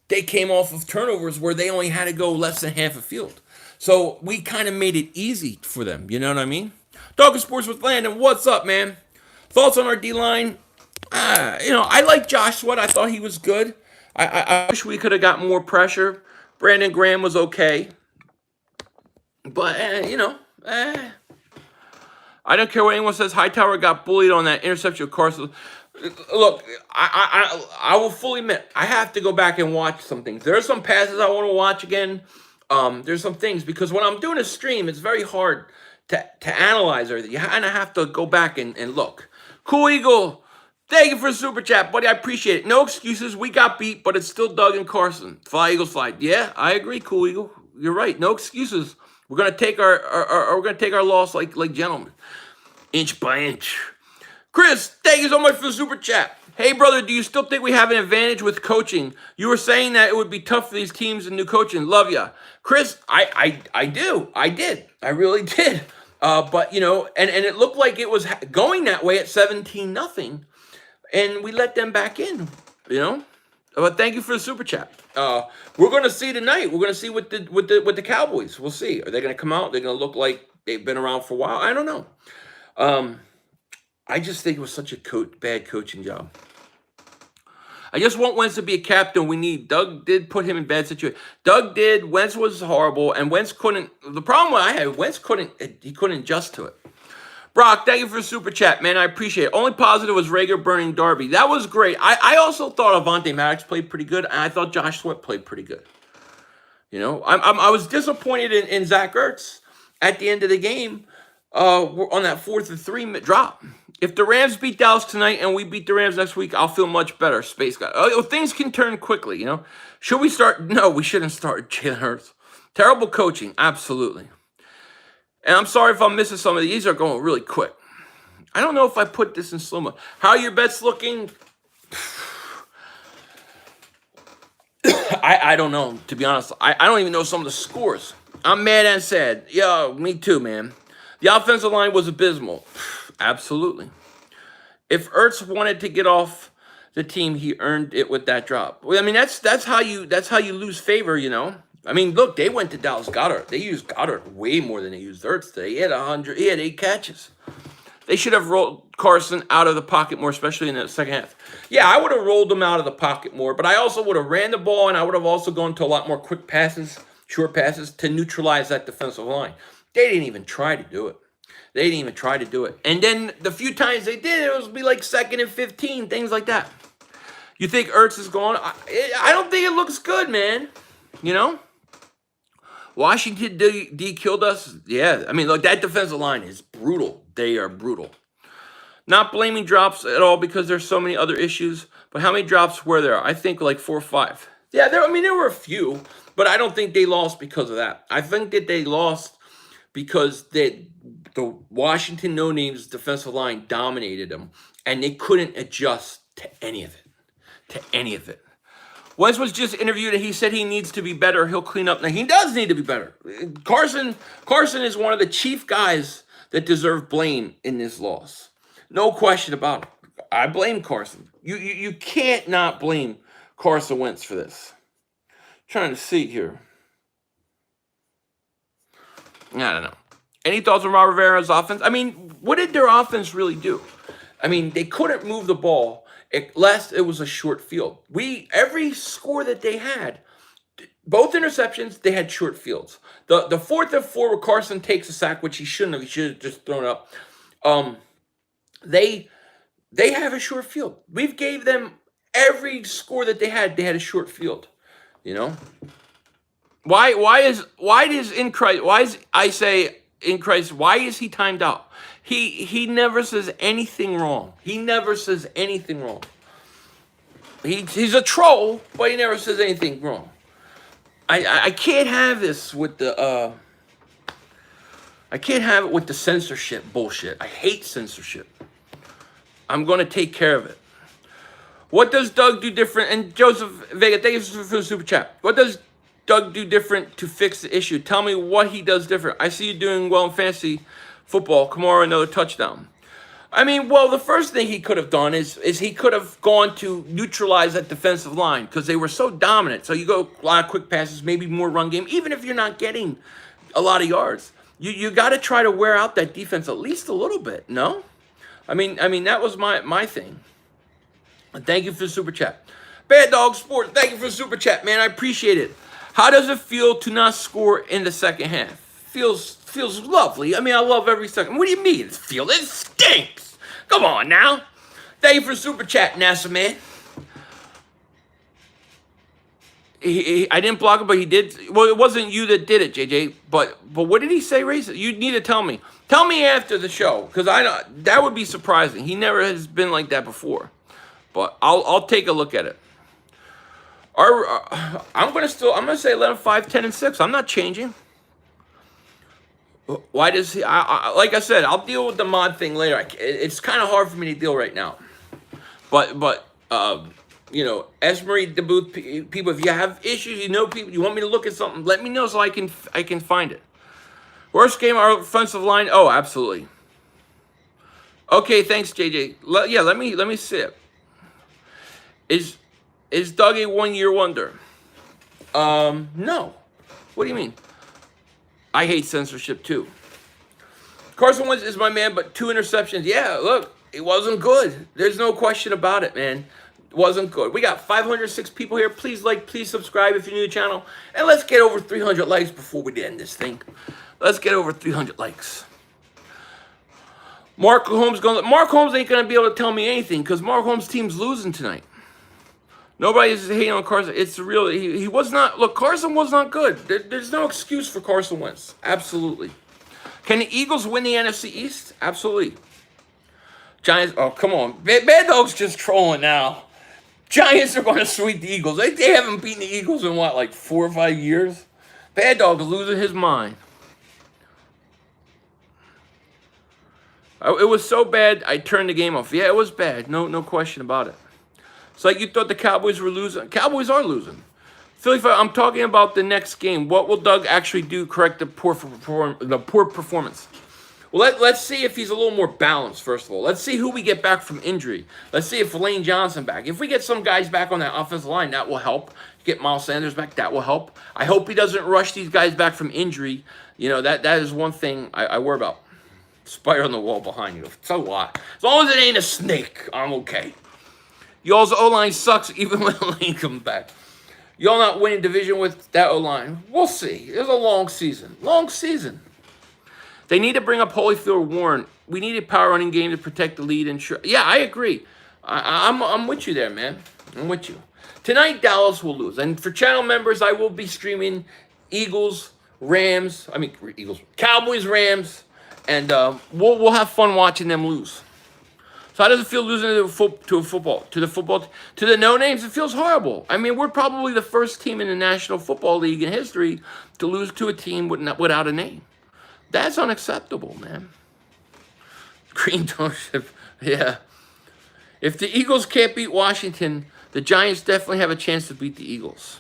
A: they came off of turnovers where they only had to go less than half a field. So we kind of made it easy for them. You know what I mean? Dog Sports with Landon, what's up, man? Thoughts on our D-line? I like Josh Sweat. I thought he was good. I wish we could have got more pressure. Brandon Graham was okay. But, I don't care what anyone says. Hightower got bullied on that interception of Carson. Look, I will fully admit, I have to go back and watch some things. There are some passes I want to watch again. There's some things, because when I'm doing a stream, it's very hard to analyze everything. You kind of have to go back and look. Cool Eagle, thank you for the super chat, buddy. I appreciate it. No excuses. We got beat, but it's still Doug and Carson. Fly Eagles fly. Yeah, I agree, Cool Eagle. You're right. No excuses. We're gonna take our loss like gentlemen, inch by inch. Chris, thank you so much for the super chat. Hey brother, do you still think we have an advantage with coaching? You were saying that it would be tough for these teams and new coaching. Love ya, Chris. I do. I did. I really did. But and it looked like it was going that way at 17-0, and we let them back in. But thank you for the super chat. We're going to see tonight. We're going to see with the Cowboys. We'll see. Are they going to come out? They're going to look like they've been around for a while. I don't know. I just think it was such a bad coaching job. I just want Wentz to be a captain. Doug did put him in bad situation. Doug did. Wentz was horrible, and Wentz couldn't. The problem I had, Wentz couldn't adjust to it. Brock, thank you for the super chat, man. I appreciate it. Only positive was Rager burning Darby. That was great. I also thought Avonte Maddox played pretty good, and I thought Josh Sweat played pretty good. I was disappointed in Zach Ertz at the end of the game on that 4th and 3 drop. If the Rams beat Dallas tonight and we beat the Rams next week, I'll feel much better, Space Guy. Things can turn quickly, Should we start? No, we shouldn't start Jalen Hurts. Terrible coaching, absolutely. And I'm sorry if I'm missing some of these. These are going really quick. I don't know if I put this in slow-mo. How are your bets looking? I don't know, to be honest. I don't even know some of the scores. I'm mad and sad. Yo, me too, man. The offensive line was abysmal. Absolutely. If Ertz wanted to get off the team, he earned it with that drop. Well, I mean, that's how you lose favor, you know. I mean, look, they went to Dallas Goedert. They used Goddard way more than they used Ertz today. He had 100. He had 8 catches. They should have rolled Carson out of the pocket more, especially in the second half. Yeah, I would have rolled him out of the pocket more, but I also would have ran the ball, and I would have also gone to a lot more quick passes, short passes, to neutralize that defensive line. They didn't even try to do it. They didn't even try to do it. And then the few times they did, it would be like 2nd and 15, things like that. You think Ertz is gone? I don't think it looks good, man. You know? Washington D killed us. Yeah, I mean, look, that defensive line is brutal. They are brutal. Not blaming drops at all because there's so many other issues. But how many drops were there? I think like 4 or 5. Yeah, there were a few, but I don't think they lost because of that. I think that they lost because the Washington no-names defensive line dominated them, and they couldn't adjust to any of it. Wentz was just interviewed, and he said he needs to be better. He'll clean up. Now, he does need to be better. Carson is one of the chief guys that deserve blame in this loss. No question about it. I blame Carson. You can't not blame Carson Wentz for this. Trying to see here. I don't know. Any thoughts on Robert Rivera's offense? I mean, what did their offense really do? I mean, they couldn't move the ball unless it was a short field. Every score that they had, both interceptions, they had short fields. The 4th and 4 where Carson takes a sack, which he shouldn't have. He should have just thrown it up. They have a short field. We've gave them every score that they had a short field. You know? Why is he timed out? He never says anything wrong. He's a troll, but he never says anything wrong. I can't have this with the I can't have it with the censorship bullshit. I hate censorship. I'm gonna take care of it. What does Doug do different? And Joseph Vega, thank you for the super chat. What does Doug do different to fix the issue? Tell me what he does different. I see you doing well in fantasy football. Kamara, another touchdown. I mean, well, the first thing he could have done is he could have gone to neutralize that defensive line because they were so dominant. So you go a lot of quick passes, maybe more run game, even if you're not getting a lot of yards. You got to try to wear out that defense at least a little bit, no? I mean that was my thing. Thank you for the super chat. Bad Dog Sports, thank you for the super chat, man. I appreciate it. How does it feel to not score in the second half? Feels lovely. I mean, I love every second. What do you mean? It stinks. Come on now. Thank you for the super chat, NASA man. I didn't block him, but he did. Well, it wasn't you that did it, JJ. But what did he say, racist? You need to tell me. Tell me after the show, because that would be surprising. He never has been like that before. But I'll take a look at it. I'm gonna say 11, 5, 10, and 6. I'm not changing. Why does he? Like I said, I'll deal with the mod thing later. It's kind of hard for me to deal right now. But you know, Esmery, the booth people, if you have issues, you know people, you want me to look at something, let me know so I can find it. Worst game, our offensive line. Oh, absolutely. Okay, thanks, JJ. Let me see it. Is Doug a 1-year wonder? No. What do you mean? I hate censorship too. Carson Wentz is my man, but 2 interceptions. Yeah, look, it wasn't good. There's no question about it, man. It wasn't good. We got 506 people here. Please like, please subscribe if you're new to the channel. And let's get over 300 likes before we end this thing. Let's get over 300 likes. Mark Holmes ain't going to be able to tell me anything because Mark Holmes' team's losing tonight. Nobody's hating on Carson. It's real. He was not. Look, Carson was not good. There's no excuse for Carson Wentz. Absolutely. Can the Eagles win the NFC East? Absolutely. Giants. Oh, come on. Bad Dog's just trolling now. Giants are going to sweep the Eagles. They haven't beaten the Eagles in what, like 4 or 5 years? Bad Dog is losing his mind. It was so bad, I turned the game off. Yeah, it was bad. No question about it. It's like you thought the Cowboys were losing. Cowboys are losing. Philly, I'm talking about the next game. What will Doug actually do? Correct the poor performance. Well, let's see if he's a little more balanced, first of all. Let's see who we get back from injury. Let's see if Lane Johnson back. If we get some guys back on that offensive line, that will help. Get Miles Sanders back, that will help. I hope he doesn't rush these guys back from injury. You know, that is one thing I worry about. Spider on the wall behind you. So what? As long as it ain't a snake, I'm okay. Y'all's O-line sucks even when Lane comes back. Y'all not winning division with that O-line. We'll see. It's a long season. Long season. They need to bring up Holyfield Warren. We need a power running game to protect the lead. Yeah, I agree. I'm with you there, man. I'm with you. Tonight, Dallas will lose. And for channel members, I will be streaming Cowboys, Rams, and we'll have fun watching them lose. So how does it feel losing to the no-names? It feels horrible. I mean, we're probably the first team in the National Football League in history to lose to a team without a name. That's unacceptable, man. Green Township, yeah. If the Eagles can't beat Washington, the Giants definitely have a chance to beat the Eagles.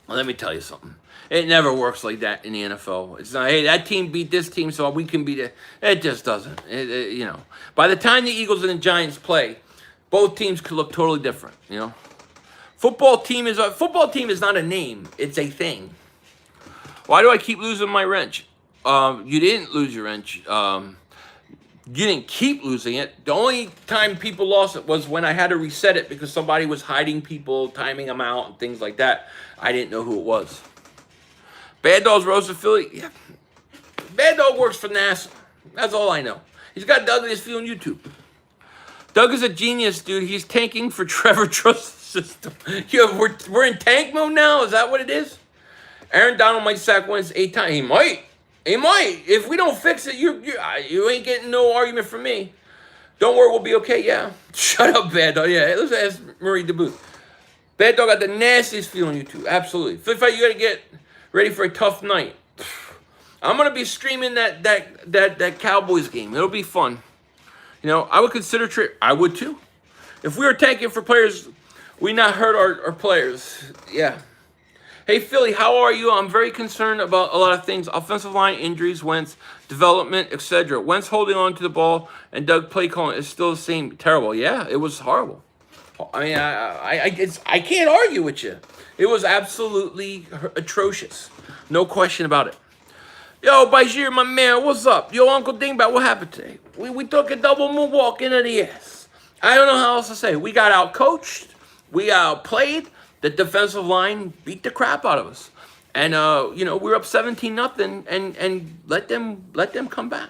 A: Well, let me tell you something. It never works like that in the NFL. It's not, hey, that team beat this team, so we can beat it. It just doesn't. You know, by the time the Eagles and the Giants play, both teams could look totally different. You know, football team is not a name; it's a thing. Why do I keep losing my wrench? You didn't lose your wrench. You didn't keep losing it. The only time people lost it was when I had to reset it because somebody was hiding people, timing them out, and things like that. I didn't know who it was. Bad Dog's Rose of Philly. Yeah. Bad Dog works for NASA. That's all I know. He's got Doug in his feed on YouTube. Doug is a genius, dude. He's tanking for Trevor Trust's system. We're in tank mode now? Is that what it is? Aaron Donald might sack Wentz 8 times. He might. He might. If we don't fix it, you ain't getting no argument from me. Don't worry, we'll be okay. Yeah. Shut up, Bad Dog. Yeah, let's ask Marie DeBooth. Bad Dog got the nastiest feel on YouTube. Absolutely. Flip Fight, you got to get ready for a tough night. I'm going to be streaming that Cowboys game. It'll be fun. You know, I would consider I would too. If we were tanking for players, we not hurt our players. Yeah. Hey, Philly, how are you? I'm very concerned about a lot of things. Offensive line, injuries, Wentz, development, etc. Wentz holding on to the ball and Doug play calling is still the same. Terrible. Yeah, it was horrible. I mean, I can't argue with you. It was absolutely atrocious. No question about it. Yo, Bajir, my man, what's up? Yo, Uncle Dingbat, what happened today? We took a double moonwalk into the ass. I don't know how else to say. We got out-coached. We outplayed. The defensive line beat the crap out of us. And, we were up 17-0 and let them come back.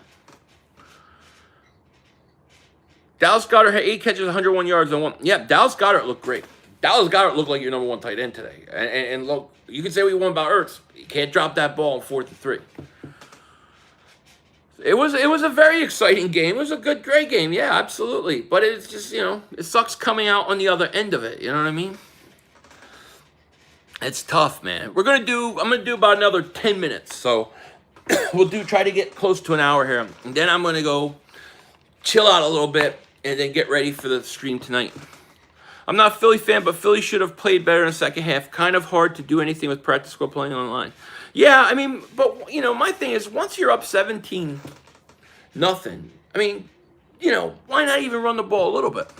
A: Dallas Goedert had 8 catches, 101 yards, and 1. Yeah, Dallas Goedert looked great. Dallas Goedert looked like your number 1 tight end today. And look, you can say we won about Ertz. You can't drop that ball on 4th and 3. It was a very exciting game. It was a great game. Yeah, absolutely. But it's just, it sucks coming out on the other end of it. You know what I mean? It's tough, man. I'm going to do about another 10 minutes. So we'll try to get close to an hour here. And then I'm going to go chill out a little bit and then get ready for the stream tonight. I'm not a Philly fan, but Philly should have played better in the second half. Kind of hard to do anything with practice squad playing online. Yeah, I mean, but, my thing is, once you're up 17-0, I mean, why not even run the ball a little bit?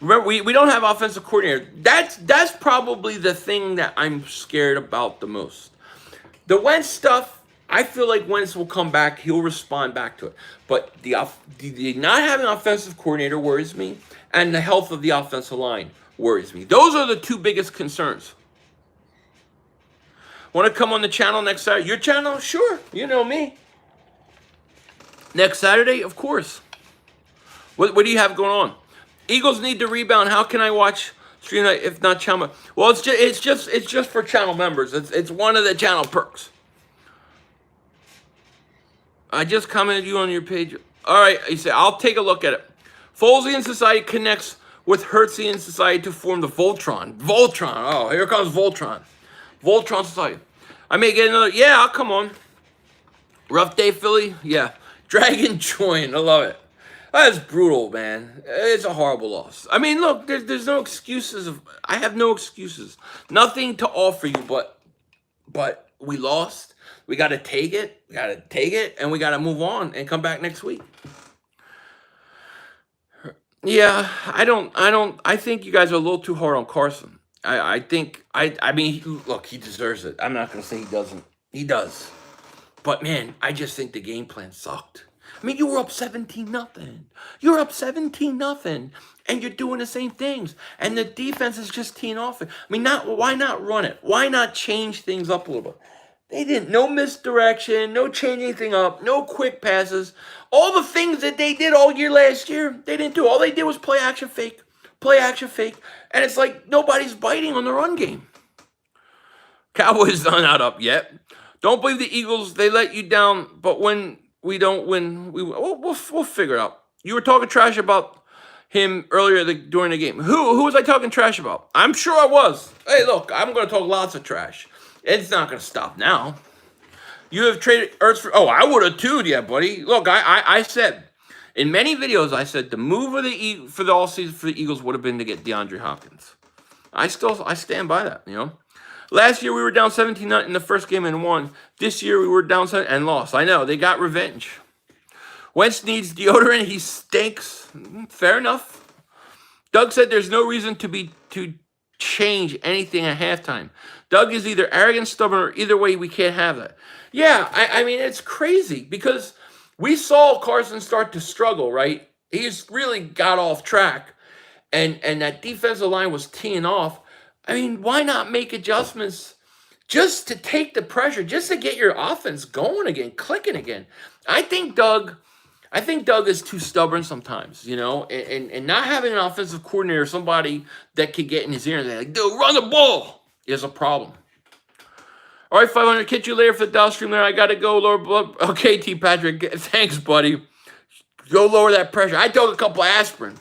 A: Remember, we don't have offensive coordinator. That's probably the thing that I'm scared about the most. The Wentz stuff, I feel like Wentz will come back. He'll respond back to it. But the not having an offensive coordinator worries me, and the health of the offensive line worries me. Those are the 2 biggest concerns. Want to come on the channel next Saturday? Your channel? Sure. You know me. Next Saturday? Of course. What do you have going on? Eagles need to rebound. How can I watch stream night if not channel? Well, it's just for channel members. It's one of the channel perks. I just commented you on your page. All right, you say I'll take a look at it. Folesian Society connects with Hertzian Society to form the Voltron. Voltron. Oh, here comes Voltron. Voltron Society. I may get another. Yeah, I'll come on. Rough day, Philly. Yeah. Dragon join. I love it. That's brutal, man. It's a horrible loss. I mean, look, there's no excuses. I have no excuses. Nothing to offer you, but we lost. We got to take it. We got to take it, and we got to move on and come back next week. Yeah, I think you guys are a little too hard on Carson. I think I mean, look, he deserves it. I'm not gonna say he doesn't. He does. But man, I just think the game plan sucked. I mean, you were up 17 nothing. You're up 17 nothing, and you're doing the same things. And the defense is just teeing off it. I mean, why not run it? Why not change things up a little bit? They didn't. No misdirection, no changing anything up, no quick passes. All the things that they did all year last year, they didn't do. All they did was play action fake. And it's like nobody's biting on the run game. Cowboys not up yet. Don't believe the Eagles. They let you down. But when we don't win, we'll figure it out. You were talking trash about him earlier during the game. Who was I talking trash about? I'm sure I was. Hey, look, I'm going to talk lots of trash. It's not going to stop now. You have traded Ertz for... Oh, I would have too, yeah, buddy. Look, I said... In many videos, I said the move of for the all season for the Eagles would have been to get DeAndre Hopkins. I stand by that, you know. Last year, we were down 17-0 in the first game and won. This year, we were down 7 and lost. I know, they got revenge. Wentz needs deodorant. He stinks. Fair enough. Doug said there's no reason to change anything at halftime. Doug is either arrogant, stubborn, or either way, we can't have that. Yeah, I mean, it's crazy because we saw Carson start to struggle, right? He's really got off track, and that defensive line was teeing off. I mean, why not make adjustments just to take the pressure, just to get your offense going again, clicking again? I think Doug is too stubborn sometimes, you know, and not having an offensive coordinator, somebody that could get in his ear and say, like, dude, run the ball is a problem. All right, 500, catch you later for the Dallas stream there. I got to go lower blood. Okay, T. Patrick, thanks, buddy. Go lower that pressure. I took a couple of aspirin.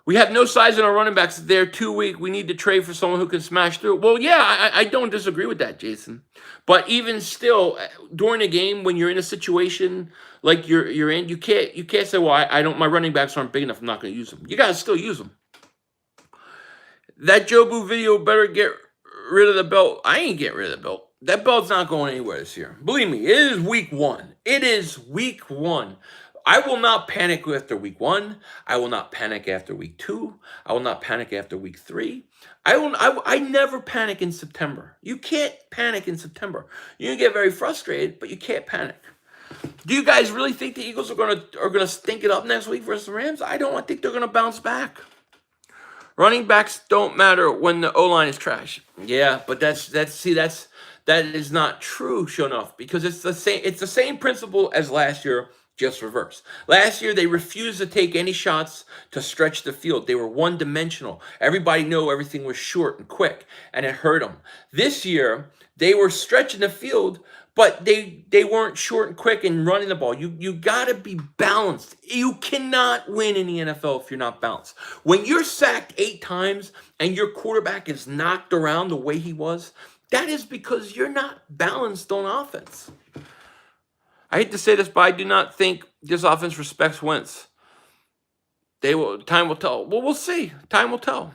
A: We have no size in our running backs. They're too weak. We need to trade for someone who can smash through. Well, yeah, I don't disagree with that, Jason. But even still, during a game, when you're in a situation like you're in, you can't say, well, I don't. My running backs aren't big enough. I'm not going to use them. You got to still use them. That Jobu video better get rid of the belt. I ain't getting rid of the belt. That belt's not going anywhere this year. Believe me, it is week one. It is week one. I will not panic after week one. I will not panic after week two. I will not panic after week three. I never panic in September. You can't panic in September. You can get very frustrated, but you can't panic. Do you guys really think the Eagles are gonna stink it up next week versus the Rams? I don't. I think they're gonna bounce back. Running backs don't matter when the O-line is trash. Yeah, but that is not true, sure enough, because it's the same principle as last year, just reverse. Last year, they refused to take any shots to stretch the field. They were one-dimensional. Everybody knew everything was short and quick, and it hurt them. This year, they were stretching the field, but they weren't short and quick and running the ball. You got to be balanced. You cannot win in the NFL if you're not balanced. When you're sacked 8 times and your quarterback is knocked around the way he was, that is because you're not balanced on offense. I hate to say this, but I do not think this offense respects Wentz. Time will tell. Well, we'll see. Time will tell.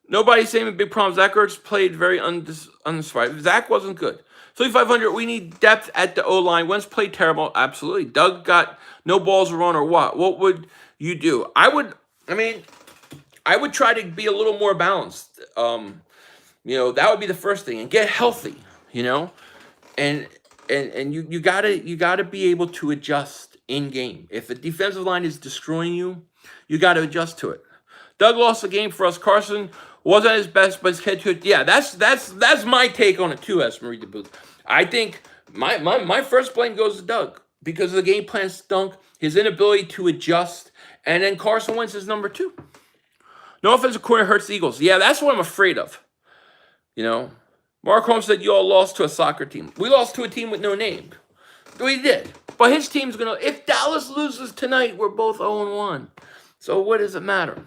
A: Nobody's saying a big problem. Zach Ertz played very unsatisfied. Zach wasn't good. 3,500, we need depth at the O-line. Wentz played terrible. Absolutely. Doug got no balls to run or what? What would you do? I would try to be a little more balanced. You know, that would be the first thing, and get healthy, you know, and you gotta be able to adjust in game. If the defensive line is destroying you, you got to adjust to it. Doug lost the game for us. Carson wasn't at his best, but his head to it. Yeah, that's my take on it too, as Marie DeBooth. I think my first blame goes to Doug because the game plan stunk, his inability to adjust, and then Carson Wentz is number 2. No offensive coordinator hurts the Eagles. Yeah, that's what I'm afraid of. You know, Mark Holmes said you all lost to a soccer team. We lost to a team with no name. We did. But his team's going to... If Dallas loses tonight, we're both 0-1. So what does it matter?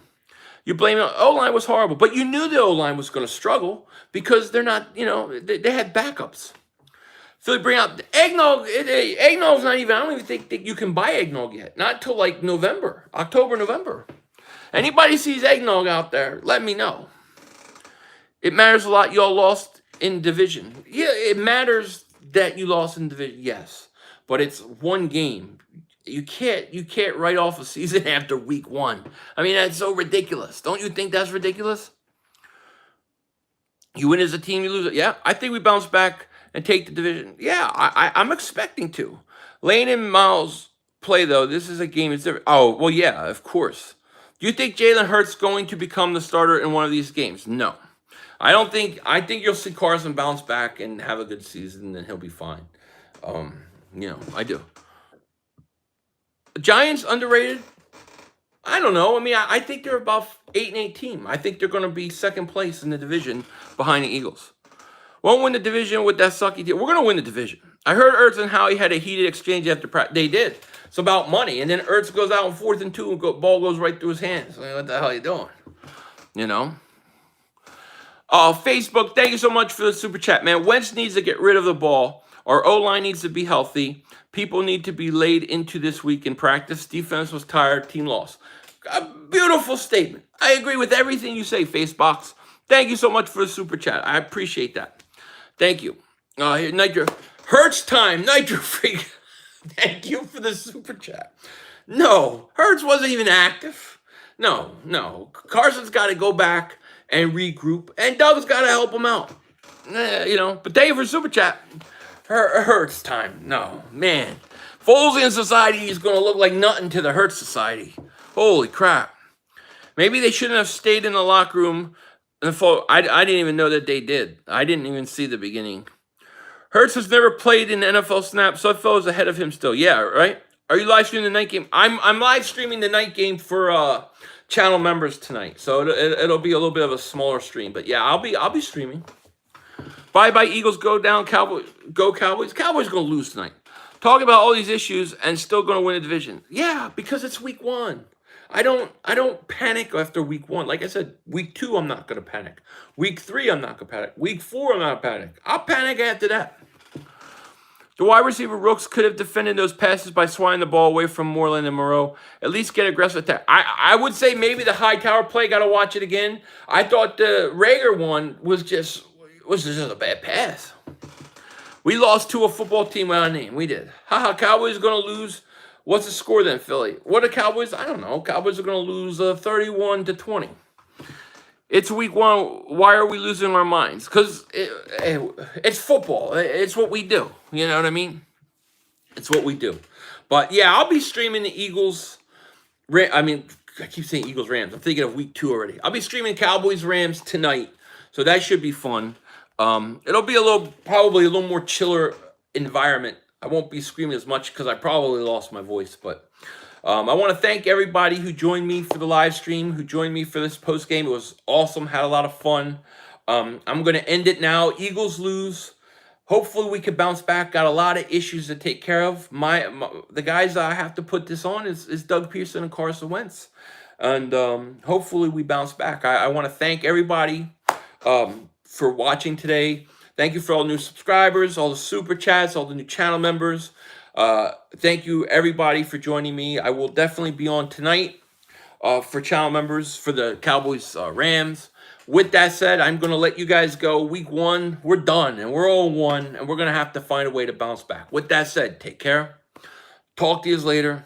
A: You blame it. O-line was horrible. But you knew the O-line was going to struggle because they're not, you know, they had backups. Philly bring out the eggnog. Eggnog's not even. I don't even think that you can buy eggnog yet. Not till like November, October, November. Anybody sees eggnog out there, let me know. It matters a lot. Y'all lost in division. Yeah, it matters that you lost in division. Yes, but it's one game. You can't write off a season after week 1. I mean, that's so ridiculous. Don't you think that's ridiculous? You win as a team, you lose it. Yeah, I think we bounce back and take the division. Yeah, I'm expecting to. Lane and Miles play, though. This is a game. It's different. Oh, well, yeah, of course. Do you think Jalen Hurts going to become the starter in one of these games? No. I don't think. I think you'll see Carson bounce back and have a good season, and he'll be fine. I do. Giants underrated? I don't know. I mean, I think they're about 8-8 team. I think they're going to be second place in the division behind the Eagles. Won't win the division with that sucky team. We're going to win the division. I heard Ertz and Howie had a heated exchange after practice. They did. It's about money. And then Ertz goes out on 4th and 2 and ball goes right through his hands. Like, what the hell are you doing? You know? Facebook, thank you so much for the super chat, man. Wentz needs to get rid of the ball. Our O-line needs to be healthy. People need to be laid into this week in practice. Defense was tired. Team lost. A beautiful statement. I agree with everything you say, Facebox. Thank you so much for the super chat. I appreciate that. Thank you. Here, Nitro. Hurts time. Nitro Freak. Thank you for the super chat. No, Hurts wasn't even active. No. Carson's got to go back and regroup, and Doug's got to help him out. But thank you for the super chat. Hurts time. No, man. Foles in society is going to look like nothing to the Hurts society. Holy crap. Maybe they shouldn't have stayed in the locker room. I didn't even know that they did. I didn't even see the beginning. Hurts has never played in NFL snaps. Sudfeld is ahead of him still. Yeah, right? Are you live streaming the night game? I'm live streaming the night game for channel members tonight. So it'll be a little bit of a smaller stream. But yeah, I'll be streaming. Bye Eagles, go down. Cowboys, go Cowboys. Cowboys going to lose tonight. Talking about all these issues and still going to win a division. Yeah, because it's week 1. I don't panic after week 1. Like I said, week 2, I'm not going to panic. Week 3, I'm not going to panic. Week 4, I'm not going to panic. I'll panic after that. The wide receiver Rooks could have defended those passes by swatting the ball away from Moreland and Moreau. At least get aggressive attack. I would say maybe the high tower play, got to watch it again. I thought the Rager one was just a bad pass. We lost to a football team without a name. We did. Haha, Cowboys are going to lose. What's the score then, Philly? What are Cowboys? I don't know. Cowboys are going to lose 31-20. It's week 1. Why are we losing our minds? Because it's football. It's what we do. You know what I mean? It's what we do. But yeah, I'll be streaming the Eagles. I keep saying Eagles Rams. I'm thinking of week 2 already. I'll be streaming Cowboys Rams tonight. So that should be fun. It'll be probably a little more chiller environment. I won't be screaming as much because I probably lost my voice. But I want to thank everybody who joined me for the live stream, who joined me for this post game. It was awesome. Had a lot of fun. I'm going to end it now. Eagles lose. Hopefully we can bounce back. Got a lot of issues to take care of. The guys I have to put this on is Doug Pederson and Carson Wentz. And hopefully we bounce back. I want to thank everybody for watching today. Thank you for all the new subscribers, all the super chats, all the new channel members. Thank you, everybody, for joining me. I will definitely be on tonight for channel members for the Cowboys Rams. With that said, I'm going to let you guys go. Week 1, we're done, and we're all 1, and we're going to have to find a way to bounce back. With that said, take care. Talk to you later.